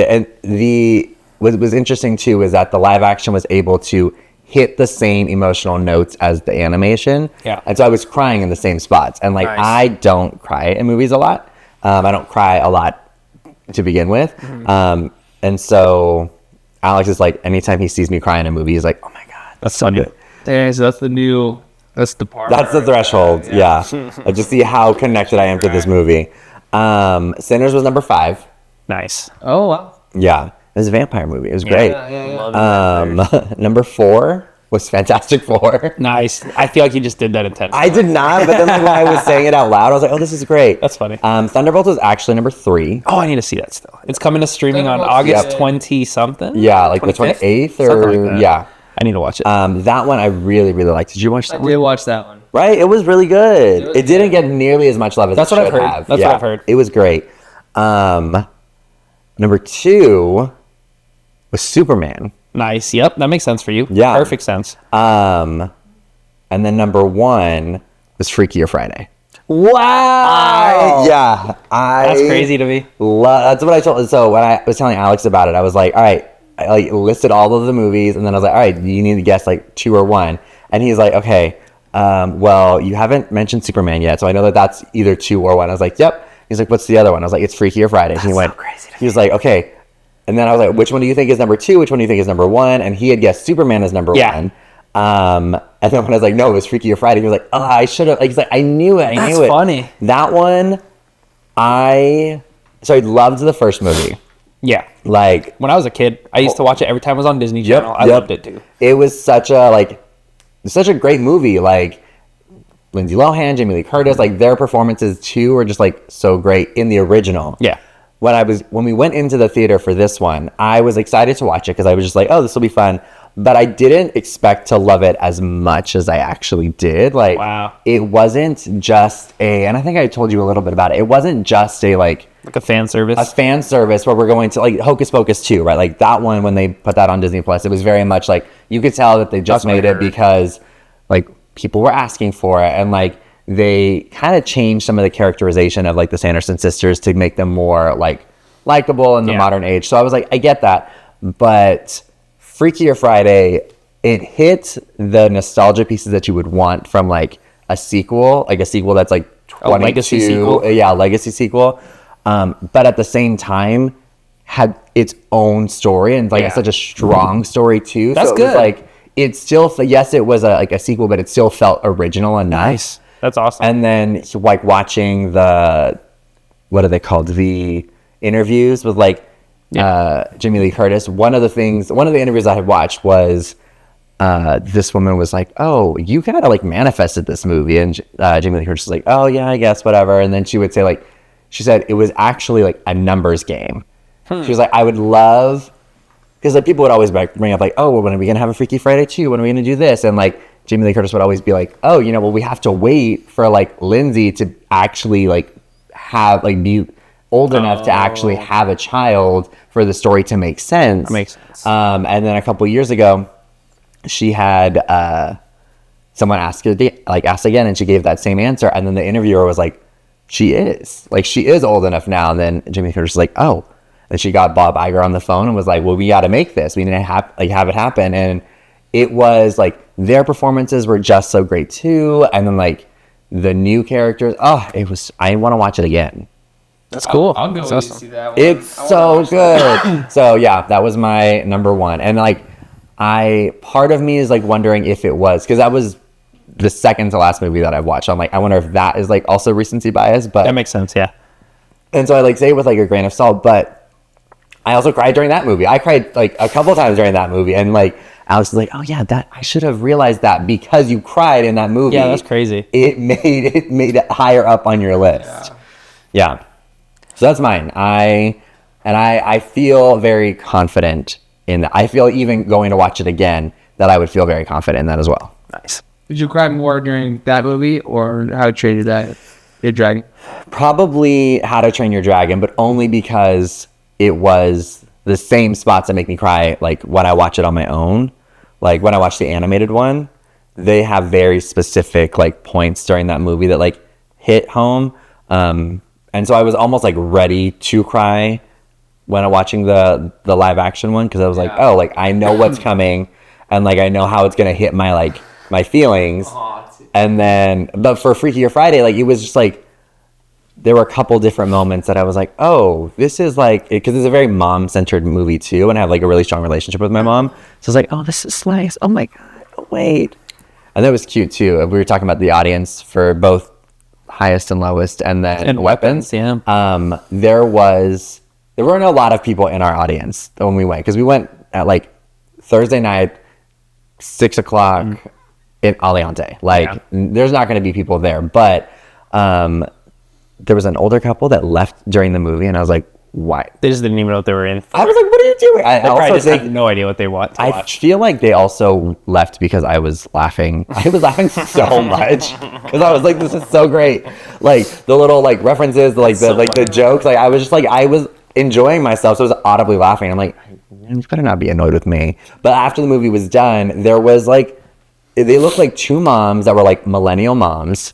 what was interesting too is that the live action was able to hit the same emotional notes as the animation. Yeah. And so I was crying in the same spots. And like, Nice. I don't cry in movies a lot. I don't cry a lot to begin with. And so Alex is like, anytime he sees me cry in a movie, he's like, oh my God. That's so good. There, so that's the part. That's the threshold. Yeah. Just see how connected I am to this movie. Sinners was number 5. Nice. Oh, wow. Yeah. was a vampire movie. It was great. Love it. Number 4 was Fantastic Four. Nice. I feel like you just did that intentionally. I did not, but then like, when I was saying it out loud, I was like, oh, this is great. That's funny. Thunderbolts was actually number 3. Oh, I need to see that still. It's coming to streaming on Thunderbolts, August yep. 20 something. Yeah, like 25th? the 28th Something like or that. yeah. I need to watch it. That one I really, really liked. Did you watch I that did one? watch that one. Right? It was really good. It was It didn't good. get nearly as much love as That's it what I've should heard. have. That's what I've heard. It was great. Number 2 was Superman. Nice. Yep, that makes sense for you. Yeah. Perfect sense. And then number 1 was Freakier Friday. Wow. That's That's crazy to me. That's what I told. So when I was telling Alex about it, I was like, all right, I like listed all of the movies, and then I was like, all right, you need to guess like 2 or 1. And he's like, okay, well, you haven't mentioned Superman yet, so I know that that's either 2 or 1. I was like, yep. He's like, what's the other one? I was like, it's Freakier Friday. And he went, crazy to he was like, okay. And then I was like, which one do you think is number 2? Which one do you think is number 1? And he had guessed Superman as number Yeah. 1. And then when I was like, no, it was Freakier Friday, he was like, oh, I should have. Like, he's like, I knew it. I That's knew it. funny. That one, I loved the first movie. Yeah. Like, When I was a kid, I used to watch it every time it was on Disney Channel. I yep. loved it too. It was such a great movie. Like, Lindsay Lohan, Jamie Lee Curtis, like their performances too were just like so great in the original. Yeah. When we went into the theater for this one, I was excited to watch it because I was just like, oh, this will be fun. But I didn't expect to love it as much as I actually did. Like, Wow. It wasn't just and I think I told you a little bit about it. It wasn't just Like a fan service. a fan service where we're going to like Hocus Pocus 2, right? Like that one, when they put that on Disney Plus, it was very much like you could tell that they just That's what made I it heard. because like people were asking for it, and like they kind of changed some of the characterization of like the Sanderson sisters to make them more like likable in the Yeah. modern age. So I was like, I get that, but Freakier Friday, it hit the nostalgia pieces that you would want from like a sequel that's like 22, A legacy sequel? yeah, legacy sequel. But at the same time, had its own story and like Yeah. such a strong story too. That's so it was good. like it still, yes, it was a sequel, but it still felt original and nice. That's awesome. And then like watching what are they called? The interviews with like Jamie Lee Curtis. One of the interviews I had watched was this woman was like, "Oh, you kind of like manifested this movie," and Jamie Lee Curtis was like, "Oh yeah, I guess whatever." And then she would say like, she said it was actually like a numbers game. She was like, "I would love," because like people would always bring up like, "Oh, well, when are we gonna have a Freaky Friday 2? When are we gonna do this?" And like Jamie Lee Curtis would always be like, "Oh, well, we have to wait for like Lindsay to actually like have like be old enough to actually have a child for the story to make sense." That makes sense. And then a couple years ago, she had someone asked again, and she gave that same answer. And then the interviewer was like, she is old enough now. And then Jamie Curtis was like, oh. And she got Bob Iger on the phone and was like, well, we got to make this. We need to have it happen. And it was like their performances were just so great too. And then like the new characters, I want to watch it again. That's cool. I'll go That's with you awesome. see that one. It's so good. So yeah, that was my number 1. And like part of me is like wondering if it was, because that was the second to last movie that I watched. I'm like, I wonder if that is like also recency bias, but That makes sense. Yeah. and so I like say it with like a grain of salt, but I also cried during that movie. I cried like a couple times during that movie, and like Alex was like, "Oh yeah, that I should have realized that because you cried in that movie." Yeah, that's crazy. It made it higher up on your list. Yeah. So that's mine. I feel very confident in that. I feel even going to watch it again that I would feel very confident in that as well. Nice. Did you cry more during that movie or How to Train Your Dragon? Probably How to Train Your Dragon, but only because it was the same spots that make me cry like when I watch it on my own. Like when I watch the animated one, they have very specific like points during that movie that like hit home. And so I was almost like ready to cry when I'm watching the live action one, because I was like, oh, like I know what's coming and like I know how it's gonna hit my feelings. And then but for Freakier Friday, like it was just like there were a couple different moments that I was like, oh, this is like, because it's a very mom-centered movie too, and I have like a really strong relationship with my mom. So I was like, oh, this is nice. Oh my God, oh, wait. And that was cute too. We were talking about the audience for both Highest and Lowest and then And Weapons, yeah. There was there weren't a lot of people in our audience when we went, because we went at like Thursday night, 6 o'clock in Aliante. Like, there's not going to be people there, but there was an older couple that left during the movie, and I was like, why? They just didn't even know what they were in. I was like, what are you doing? I They probably also just think had no idea what they want to I watch. feel like they also left because I was laughing. I was laughing so much because I was like, "This is so great!" Like the little like references, like the jokes. Like I was just like I was enjoying myself, so I was audibly laughing. I'm like, "You better not be annoyed with me." But after the movie was done, there was like they looked like two moms that were like millennial moms,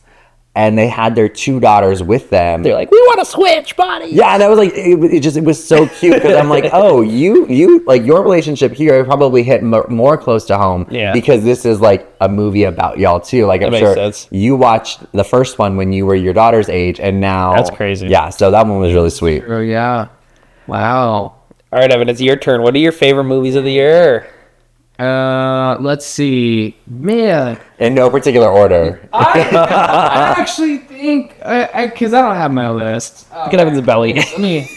and they had their two daughters with them. They're like, we want to switch bodies. Yeah, and I was like, it was so cute because I'm like, oh, you like your relationship here probably hit more close to home, because this is like a movie about y'all too. Like I'm makes sure sense. you watched the first one when you were your daughter's age, and now That's crazy. Yeah, so that one was really sweet. Oh yeah. Wow. All right, Evan, it's your turn. What are your favorite movies of the year? Let's see. Man, In no particular order. I actually think because I don't have my list. Look at Evan's belly. Let me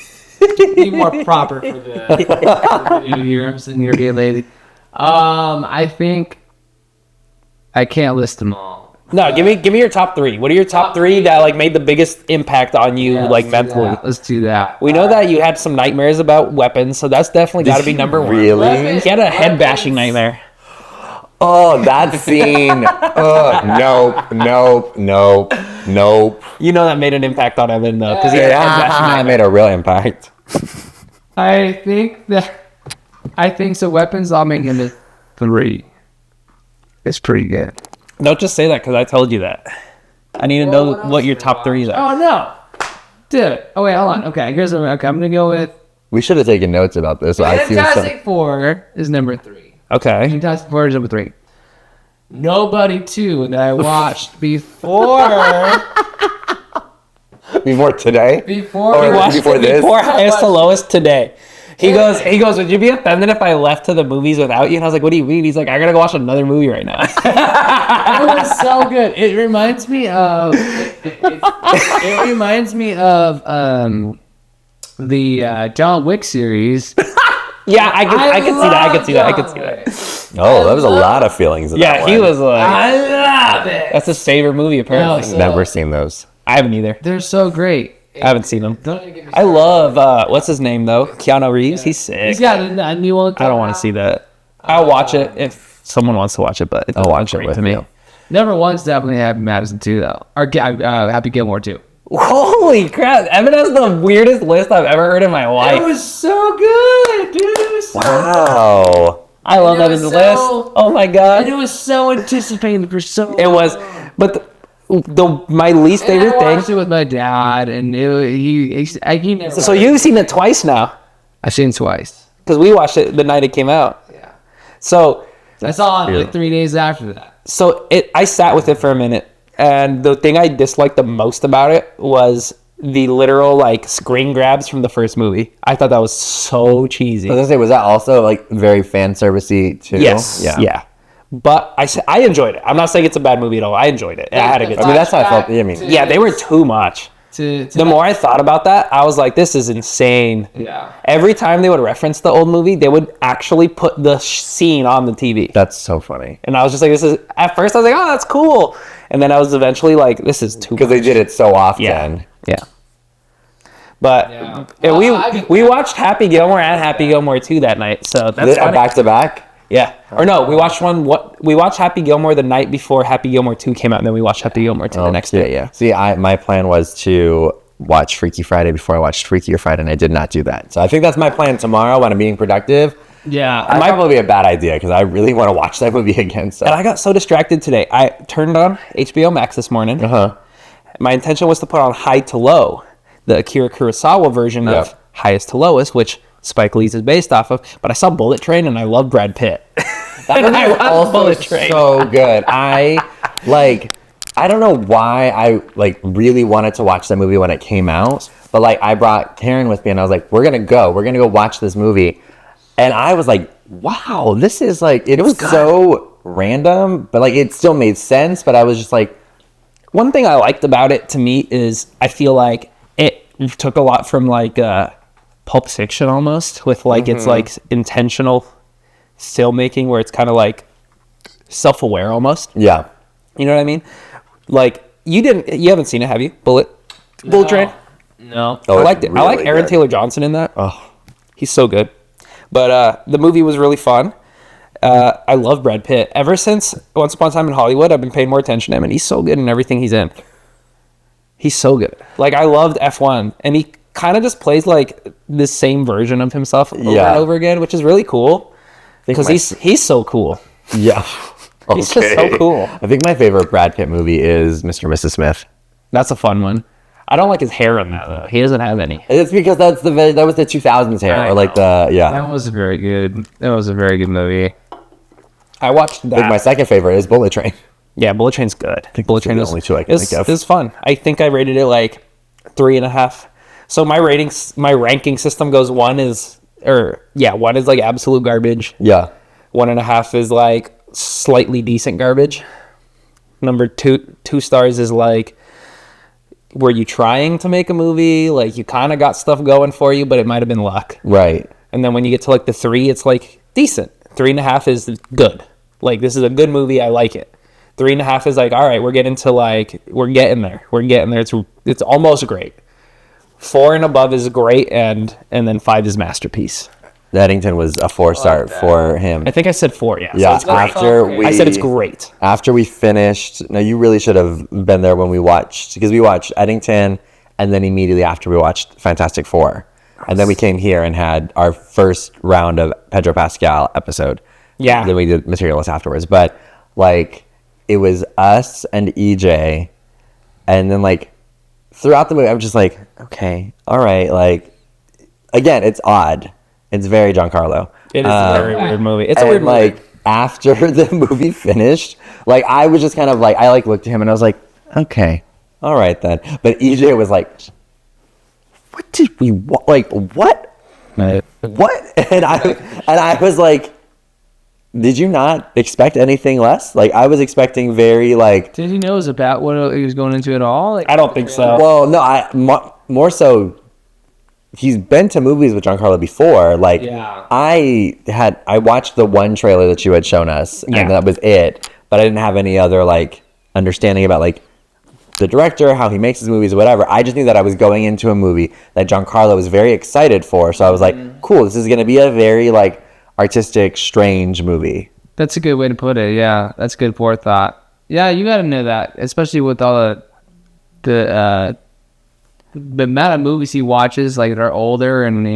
be more proper for the new year. I'm sitting here being lazy. I think I can't list them all. No, give me your top three. What are your top three that like made the biggest impact on you, Yeah, like let's do mentally? that. Let's do that. We know that you had some nightmares about weapons, so that's definitely got to be number one. Really? You had a head bashing nightmare. Oh, that scene. Nope. You know that made an impact on Evan though, because he had a head bashing Yeah, I nightmare. made a real impact. I think so. Weapons, I'll make it 3. It's pretty good. Don't just say that because I told you that. I need to know what your top threes are. Oh no, dude. Oh wait, hold on. Okay, I'm gonna go with We should have taken notes about this. I see Fantastic Four is number 3. Okay. Fantastic Four is number 3. Nobody 2 that I watched before before today. before Or we watched before this? Before highest to lowest today. He goes, would you be offended if I left to the movies without you? And I was like, what do you mean? He's like, I gotta go watch another movie right now. It was so good. It reminds me of the John Wick series. Yeah, I could see that. Oh, that was a lot of feelings. In Yeah, that he one. was like, I love it. that's his favorite movie apparently. No, Never seen those. I haven't either. They're so great. I haven't seen them. Don't even get me I love what's his name though? Keanu Reeves. He's sick. He's got a new one. I don't want to see that. I'll watch it if someone wants to watch it, but it I'll doesn't watch look it great with to me. you. Number 1's definitely Happy Madison 2 though, or Happy Gilmore 2. Holy crap! Evan has the weirdest list I've ever heard in my life. It was so good, dude. It was so Wow. I love it Evan's was list. so- Oh my god! And it was so anticipated for so. It was, but my least And I favorite watched thing. it with my dad, and he never. So you've seen it twice now, I've seen it twice. because we watched it the night it came out. Yeah. So I saw it like 3 days after that. I sat with it for a minute, and the thing I disliked the most about it was the literal like screen grabs from the first movie. I thought that was so cheesy. I was gonna say, was that also like very fan servicey too? Yes. Yeah. But I enjoyed it. I'm not saying it's a bad movie at all. I enjoyed it. I had a good I time. mean, that's how I felt. I mean, Yeah, they were too much. The more I thought about that, I was like, this is insane. Yeah. Every time they would reference the old movie, they would actually put the scene on the TV. that's so funny And I was just like, this is, at first I was like, oh, that's cool. And then I was eventually like, this is too because much. they did it so often. Yeah. But Yeah. and I get we watched Happy Gilmore and Happy Gilmore 2 that night. So that's funny. Back to back. Yeah. Or no, we watched Happy Gilmore the night before Happy Gilmore 2 came out, and then we watched Happy Gilmore 2 the next day. Yeah. See, my plan was to watch Freaky Friday before I watched Freakier Friday, and I did not do that. So I think that's my plan tomorrow when I'm being productive. Yeah. It might probably be a bad idea because I really want to watch that movie again. So. And I got so distracted today. I turned on HBO Max this morning. My intention was to put on High to Low, the Akira Kurosawa version of Yep. Highest to Lowest, which Spike Lee's is based off of. But I saw Bullet Train, and I love Brad Pitt. That movie I was love also Bullet Train. so good. I don't know why I like really wanted to watch that movie when it came out, but like I brought Karen with me and I was like, we're gonna go watch this movie. And I was like, wow, this is like it was so random, but like it still made sense. But I was just like, One thing I liked about it to me is I feel like it took a lot from like Pulp Fiction almost, with like it's like intentional filmmaking where it's kind of like self-aware almost. Yeah. You know what I mean? Like you haven't seen it, have you? Bullet Train. No. Oh, I it's liked it. I like really Aaron good. Taylor Johnson in that. Oh, He's so good. But the movie was really fun. I love Brad Pitt. Ever since Once Upon a Time in Hollywood, I've been paying more attention to him, and he's so good in everything he's in. He's so good. Like, I loved F1, and he kind of just plays like this same version of himself over Yeah. and over again, which is really cool because he's so cool. yeah. He's just so cool. I think my favorite Brad Pitt movie is Mr. and Mrs. Smith. That's a fun one. I don't like his hair in that though. He doesn't have any. It's because that was the 2000s hair, I or like know. That was very good. That was a very good movie. I watched I think my that. second favorite is Bullet Train. Yeah, Bullet Train's good. Bullet those are the only two I can think of. It's fun. I think I rated it like 3.5. So my ranking system goes one is like absolute garbage. Yeah. 1.5 is like slightly decent garbage. Number two stars is like, were you trying to make a movie? Like you kind of got stuff going for you, but it might have been luck. Right. And then when you get to like the 3, it's like decent. 3.5 is good. Like this is a good movie. I like it. 3.5 is like, all right, we're getting there. It's almost great. 4 and above is great, and then 5 is masterpiece. Eddington was a 4-star for him. I think I said 4. Yeah. Yeah, So it's great. after I said it's great. After we finished, no, you really should have been there when we watched, because we watched Eddington, and then immediately after we watched Fantastic Four. And then we came here and had our first round of Pedro Pascal episode. Yeah. Then we did Materialist afterwards. But, like, it was us and EJ, and then, like, throughout the movie, I was just like, okay, all right, like, again, it's odd. It's very Giancarlo. It is a very weird movie. It's a weird movie. Like, after the movie finished, like, I was just kind of like, I like looked at him and I was like, okay, all right then. But EJ was like, what did we like? What? What? And I was like, did you not expect anything less? Like, I was expecting very like. Did he know it was about what he was going into at all? Like, I don't think so. Well, no, more so. He's been to movies with Giancarlo before. Like, Yeah. I watched the one trailer that you had shown us, Yeah. and that was it. But I didn't have any other like understanding about like the director, how he makes his movies, whatever. I just knew that I was going into a movie that Giancarlo was very excited for. So I was like, cool, this is going to be a very like artistic, strange movie. That's a good way to put it. Yeah, that's good forethought. Yeah, you got to know that, especially with all the amount of movies he watches, like that are older and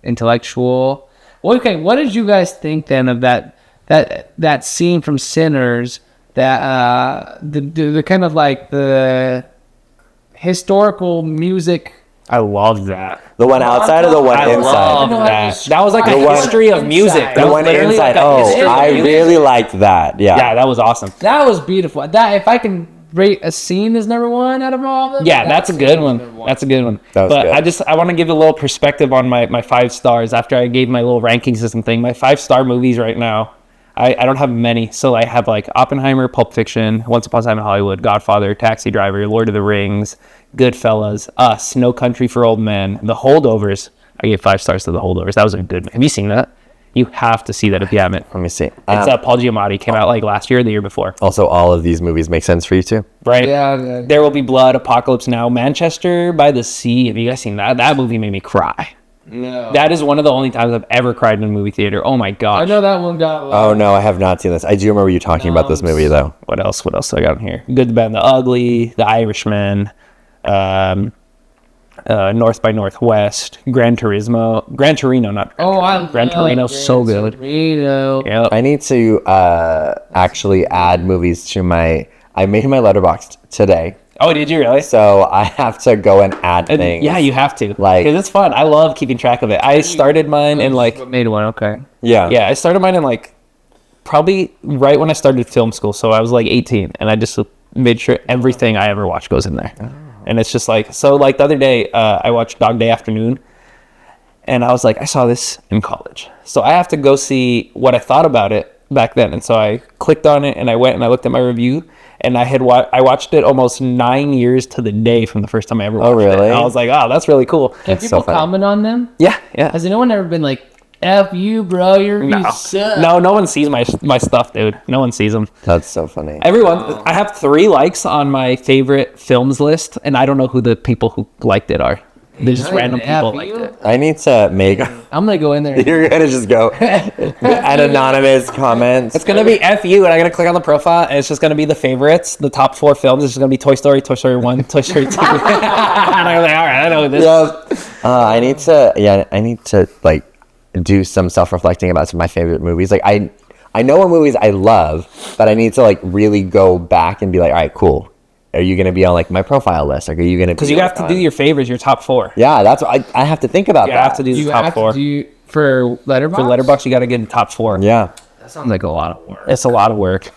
intellectual. Well, okay, what did you guys think then of that scene from Sinners? That the kind of like the historical music. I loved that. The one outside or the one I inside? loved that. That was like The a one- history of music. That The was one literally inside. like a history Oh, of I music. really liked that. Yeah. Yeah, that was awesome. That was beautiful. That if I can rate a scene as number one out of all of them. Yeah, that's a good one. That's a good one. That was But good. I want to give a little perspective on my 5 stars after I gave my little ranking system thing. My 5-star movies right now, I don't have many. So I have like Oppenheimer, Pulp Fiction, Once Upon a Time in Hollywood, Godfather, Taxi Driver, Lord of the Rings, Goodfellas, Us, No Country for Old Men, The Holdovers. I gave 5 stars to The Holdovers. That was a good. Have you seen that? You have to see that if you haven't. Let me see. It's Paul Giamatti. Came out like last year or the year before. Also, all of these movies make sense for you too. Right? Yeah. There Will Be Blood, Apocalypse Now, Manchester by the Sea. Have you guys seen that? That movie made me cry. No. That is one of the only times I've ever cried in a movie theater. Oh my gosh. I know that one got. Oh no, I have not seen this. I do remember you talking about this movie though. What else do I got in here? Good, the Bad, and the Ugly, The Irishman, North by Northwest, Gran Torino, not Gran Torino, so good. Torino. Yep. I need to actually add movies to my. I made my letterbox today, Oh, did you really? so I have to go and add And things. yeah, you have to. Like- because it's fun. I love keeping track of it. I started mine in like Made one. Okay. yeah. I started mine in like probably right when I started film school. So I was like 18, and I just made sure everything I ever watched goes in there. And it's just like, so like the other day, I watched Dog Day Afternoon, and I was like, I saw this in college, so I have to go see what I thought about it back then. And so I clicked on it, and I went and I looked at my review, and I watched it almost 9 years to the day from the first time I ever watched it. really? And I was like, oh, that's really cool. Can so people funny. comment on them? Yeah, yeah. Has anyone ever been like, F you, bro, you suck? No one sees my stuff, dude. No one sees them. That's so funny. Everyone, I have 3 likes on my favorite films list, and I don't know who the people who liked it are. They're just random people liked it. I need to make. I'm gonna go in there. You're gonna just go an anonymous comment. It's gonna be FU, and I'm gonna click on the profile, and it's just gonna be the favorites, the top 4 films. It's just gonna be Toy Story, Toy Story 1, Toy Story 2. And I'm like, all right, I know this. Yep. I need to like do some self-reflecting about some of my favorite movies. Like I know what movies I love, but I need to like really go back and be like, all right, cool. Are you gonna be on like my profile list? Like, are you gonna? Because you have to do your favorites, your top 4. Yeah, that's what I have to think about. You that. have to do the You top have 4. to do for Letterboxd. For Letterboxd, you got to get in the top 4. Yeah, That sounds like a lot of work. It's a lot of work.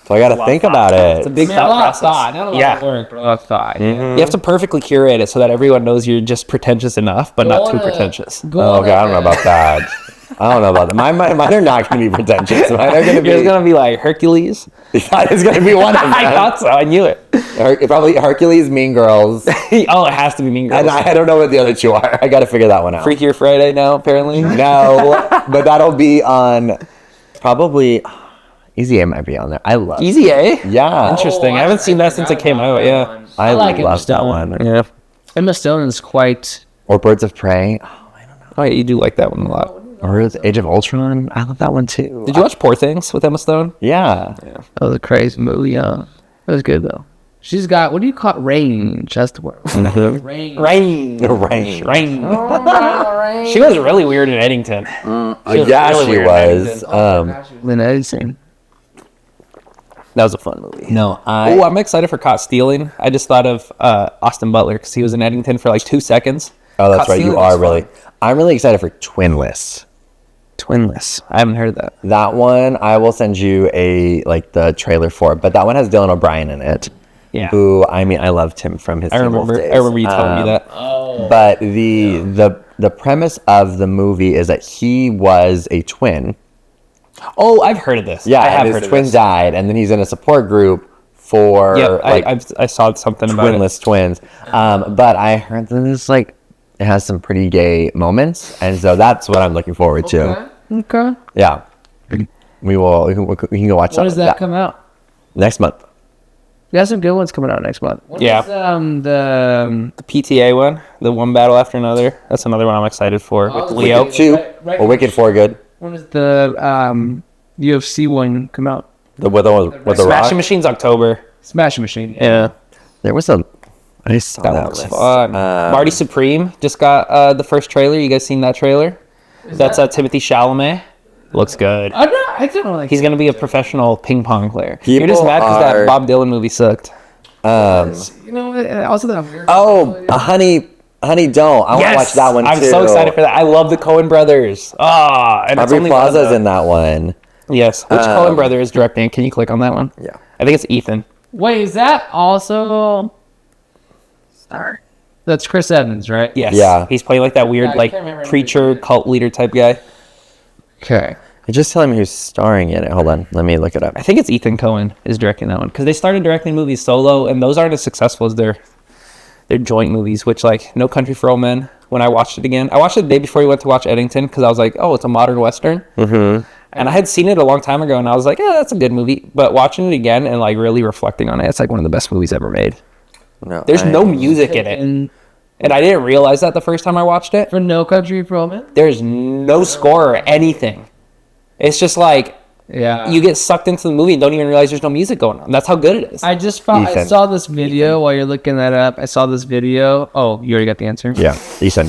so I got to think about It's a it. big I mean, thought a lot of process. thought, not a lot Yeah. of work, but a lot of thought. You have to perfectly curate it so that everyone knows you're just pretentious enough, but not too pretentious. Oh, okay, I don't know about that. I don't know about that. Mine are not going to be pretentious. Mine are going to be. You're gonna be like Hercules. That is going to be one of them. I thought so. I knew it. Probably Hercules, Mean Girls, Oh, it has to be Mean Girls. and I don't know what the other 2 are. I got to figure that one out. Freakier Friday now, apparently. No, but that'll be on probably. Easy A might be on there. I love. Easy A. Yeah, Interesting. I haven't seen that since it came out. Yeah. I like Emma love that Stone. one. Yeah. Emma Stone is quite. Or Birds of Prey. Oh, yeah, you do like that one a lot. Or Age of Ultron. I love that one too. Did you watch Poor Things with Emma Stone? Yeah. Oh, the crazy movie. That was good though. She's got, what do you call it? Range. That's the word. Range. Rain. Rain. Rain. She was really weird in Eddington. Yeah, really she weird was. Lynn Edison. That was a fun movie. No, Oh, I'm excited for Caught Stealing. I just thought of Austin Butler because he was in Eddington for like 2 seconds. Oh, that's Caught right. You Stealing are was really. fun. I'm really excited for Twinless. Twinless. I haven't heard of that. That one, I will send you the trailer for it. But that one has Dylan O'Brien in it. Yeah. Who, I mean, I loved him from his. I Teen Wolf remember. days. I remember you telling me that. But the premise of the movie is that he was a twin. Oh, I've heard of this. Yeah, I have and heard his of twin this. died, and then he's in a support group for Yeah, like I saw something about it. twinless twins. But I heard that it's like it has some pretty gay moments, and so that's what I'm looking forward to. Okay. Yeah, we will. We can go watch When does that come out? next month. You got some good ones coming out next month. When Yeah. is, the The PTA one, the One Battle After Another. That's another one I'm excited for with Oh, Leo. Wicked. 2 Right- or Wicked 4 good. when does the UFC one come out? The with the Smashing Rock. Machines October. Smash Machine. Yeah, There was a. I saw that that one was list. fun. Marty Supreme just got the first trailer. You guys seen that trailer? That's Timothy Chalamet. Looks good. I don't know. Like, He's gonna be a professional ping pong player. You're just People mad because are- that Bob Dylan movie sucked. you know, also that weird. Oh, Honey, don't. I want to watch that one too. I'm so excited for that. I love the Coen brothers. And it's Aubrey only one of Plaza's them. in that one. Yes. Which Coen brother is directing? Can you click on that one? Yeah. I think it's Ethan. Wait, is that also? Sorry. That's Chris Evans, right? Yes. Yeah. He's playing like that weird, I like can't remember preacher, cult leader type guy. Okay. Just tell me who's starring in it. Hold on, let me look it up. I think it's Ethan Coen is directing that one because they started directing movies solo, and those aren't as successful as their joint movies. Which, like, No Country for Old Men. When I watched it again, I watched it the day before we went to watch Eddington because I was like, oh, it's a modern western. Mm-hmm. And I had seen it a long time ago, and I was like, yeah, that's a good movie. But watching it again and like really reflecting on it, it's like one of the best movies ever made. No, There's no music in it, and I didn't realize that the first time I watched it. For No Country for Old Men? There's no score or anything. It's just like Yeah. you get sucked into the movie and don't even realize there's no music going on. That's how good it is. I just found, I Ethan. saw this video while you're looking that up. I saw this video. Oh, you already got the answer? Yeah, Ethan.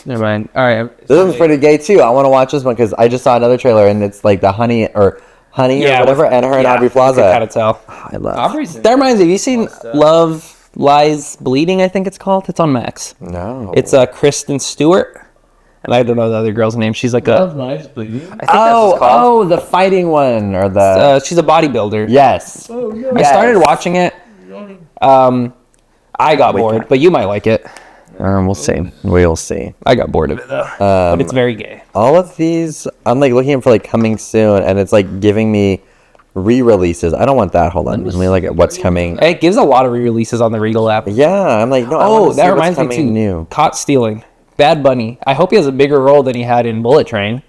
Never mind. All right. This one's pretty gay too. I want to watch this one because I just saw another trailer and it's like the honey or whatever, and her and Aubrey Plaza. Kind of tell. I love. Aubrey's That reminds me. Have you seen Love Lies Bleeding? I think it's called. It's on Max. No. It's Kristen Stewart, and I don't know the other girl's name. She's like Love Lies Bleeding. I think that's what it's called. the fighting one or the She's a bodybuilder. yes. I started watching it. I got bored, but you might like it. We'll see. We'll see. I got bored of it though. But it's very gay. All of these, I'm like looking for like coming soon, and it's like giving me re-releases. I don't want that. Hold on. Let me look at what's coming. It gives a lot of re-releases on the Regal app. Yeah, I'm like, no. I Oh, wanna see that what's reminds me coming too. New. Caught stealing. Bad Bunny. I hope he has a bigger role than he had in Bullet Train.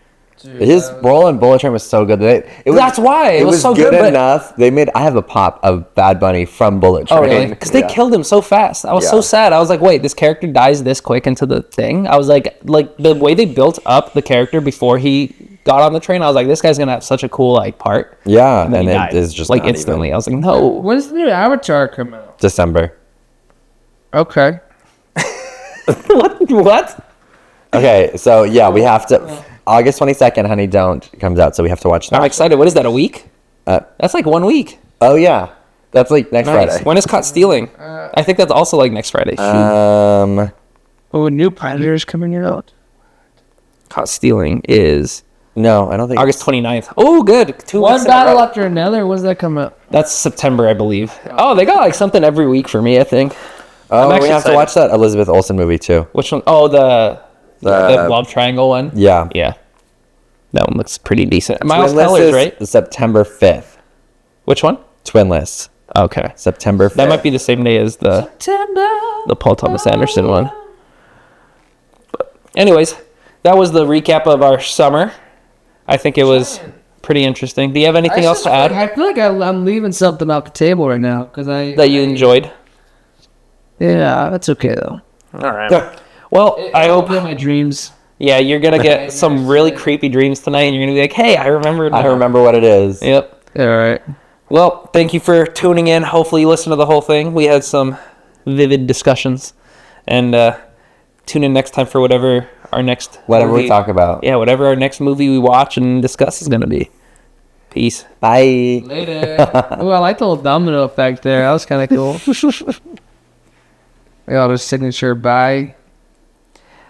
His role in Bullet Train was so good. That's why. It was so good, but- enough. They made. I have a pop of Bad Bunny from Bullet Train. Oh, really? Because they killed him so fast. I was so Yeah. sad. I was like, wait, this character dies this quick into the thing? I was like the way they built up the character before he got on the train, I was like, this guy's going to have such a cool, like, part. Yeah, And then and he it died, is just like, not instantly. even I was like, no. When's the new Avatar come out? December. Okay. What? Okay, so yeah, we have to. August 22nd, Honey Don't comes out, so we have to watch I'm that. excited. What is that, a week? Uh, That's like 1 week. oh yeah, that's like next Nice. Friday. When is Caught Stealing? I think that's also like next Friday. Shoot. Oh, new Predators coming out. Caught Stealing is No, I don't think. August 29th. Oh, good. 2 One weeks in a battle row. after another. When's that come out? That's September, I believe. Oh, they got like something every week for me, I think. Oh, I'm we actually have to excited. watch that Elizabeth Olsen movie too. Which one? Oh, the love triangle one. Yeah. Yeah, that one looks pretty decent. Miles Twinless Teller's is right. September 5th. Which one? Twinless, Okay, September 5th. that might be the same day as the Paul Thomas Anderson one. But anyways, that was the recap of our summer. I think it was pretty interesting. Do you have anything else to add I feel like I'm leaving something off the table right now because that you enjoyed? Yeah, that's okay though. All right. Well, I hope. my dreams. Yeah, you're gonna get some really creepy dreams tonight, and you're gonna be like, "Hey, I remembered." I remember what it is. Yep. All right. Well, thank you for tuning in. Hopefully, you listened to the whole thing. We had some vivid discussions, and tune in next time for whatever our next Whatever movie, we talk about. Yeah, whatever our next movie we watch and discuss is gonna be. Peace. Bye. Later. Oh, I like the little domino effect there. That was kind of cool. Yeah, the signature bye.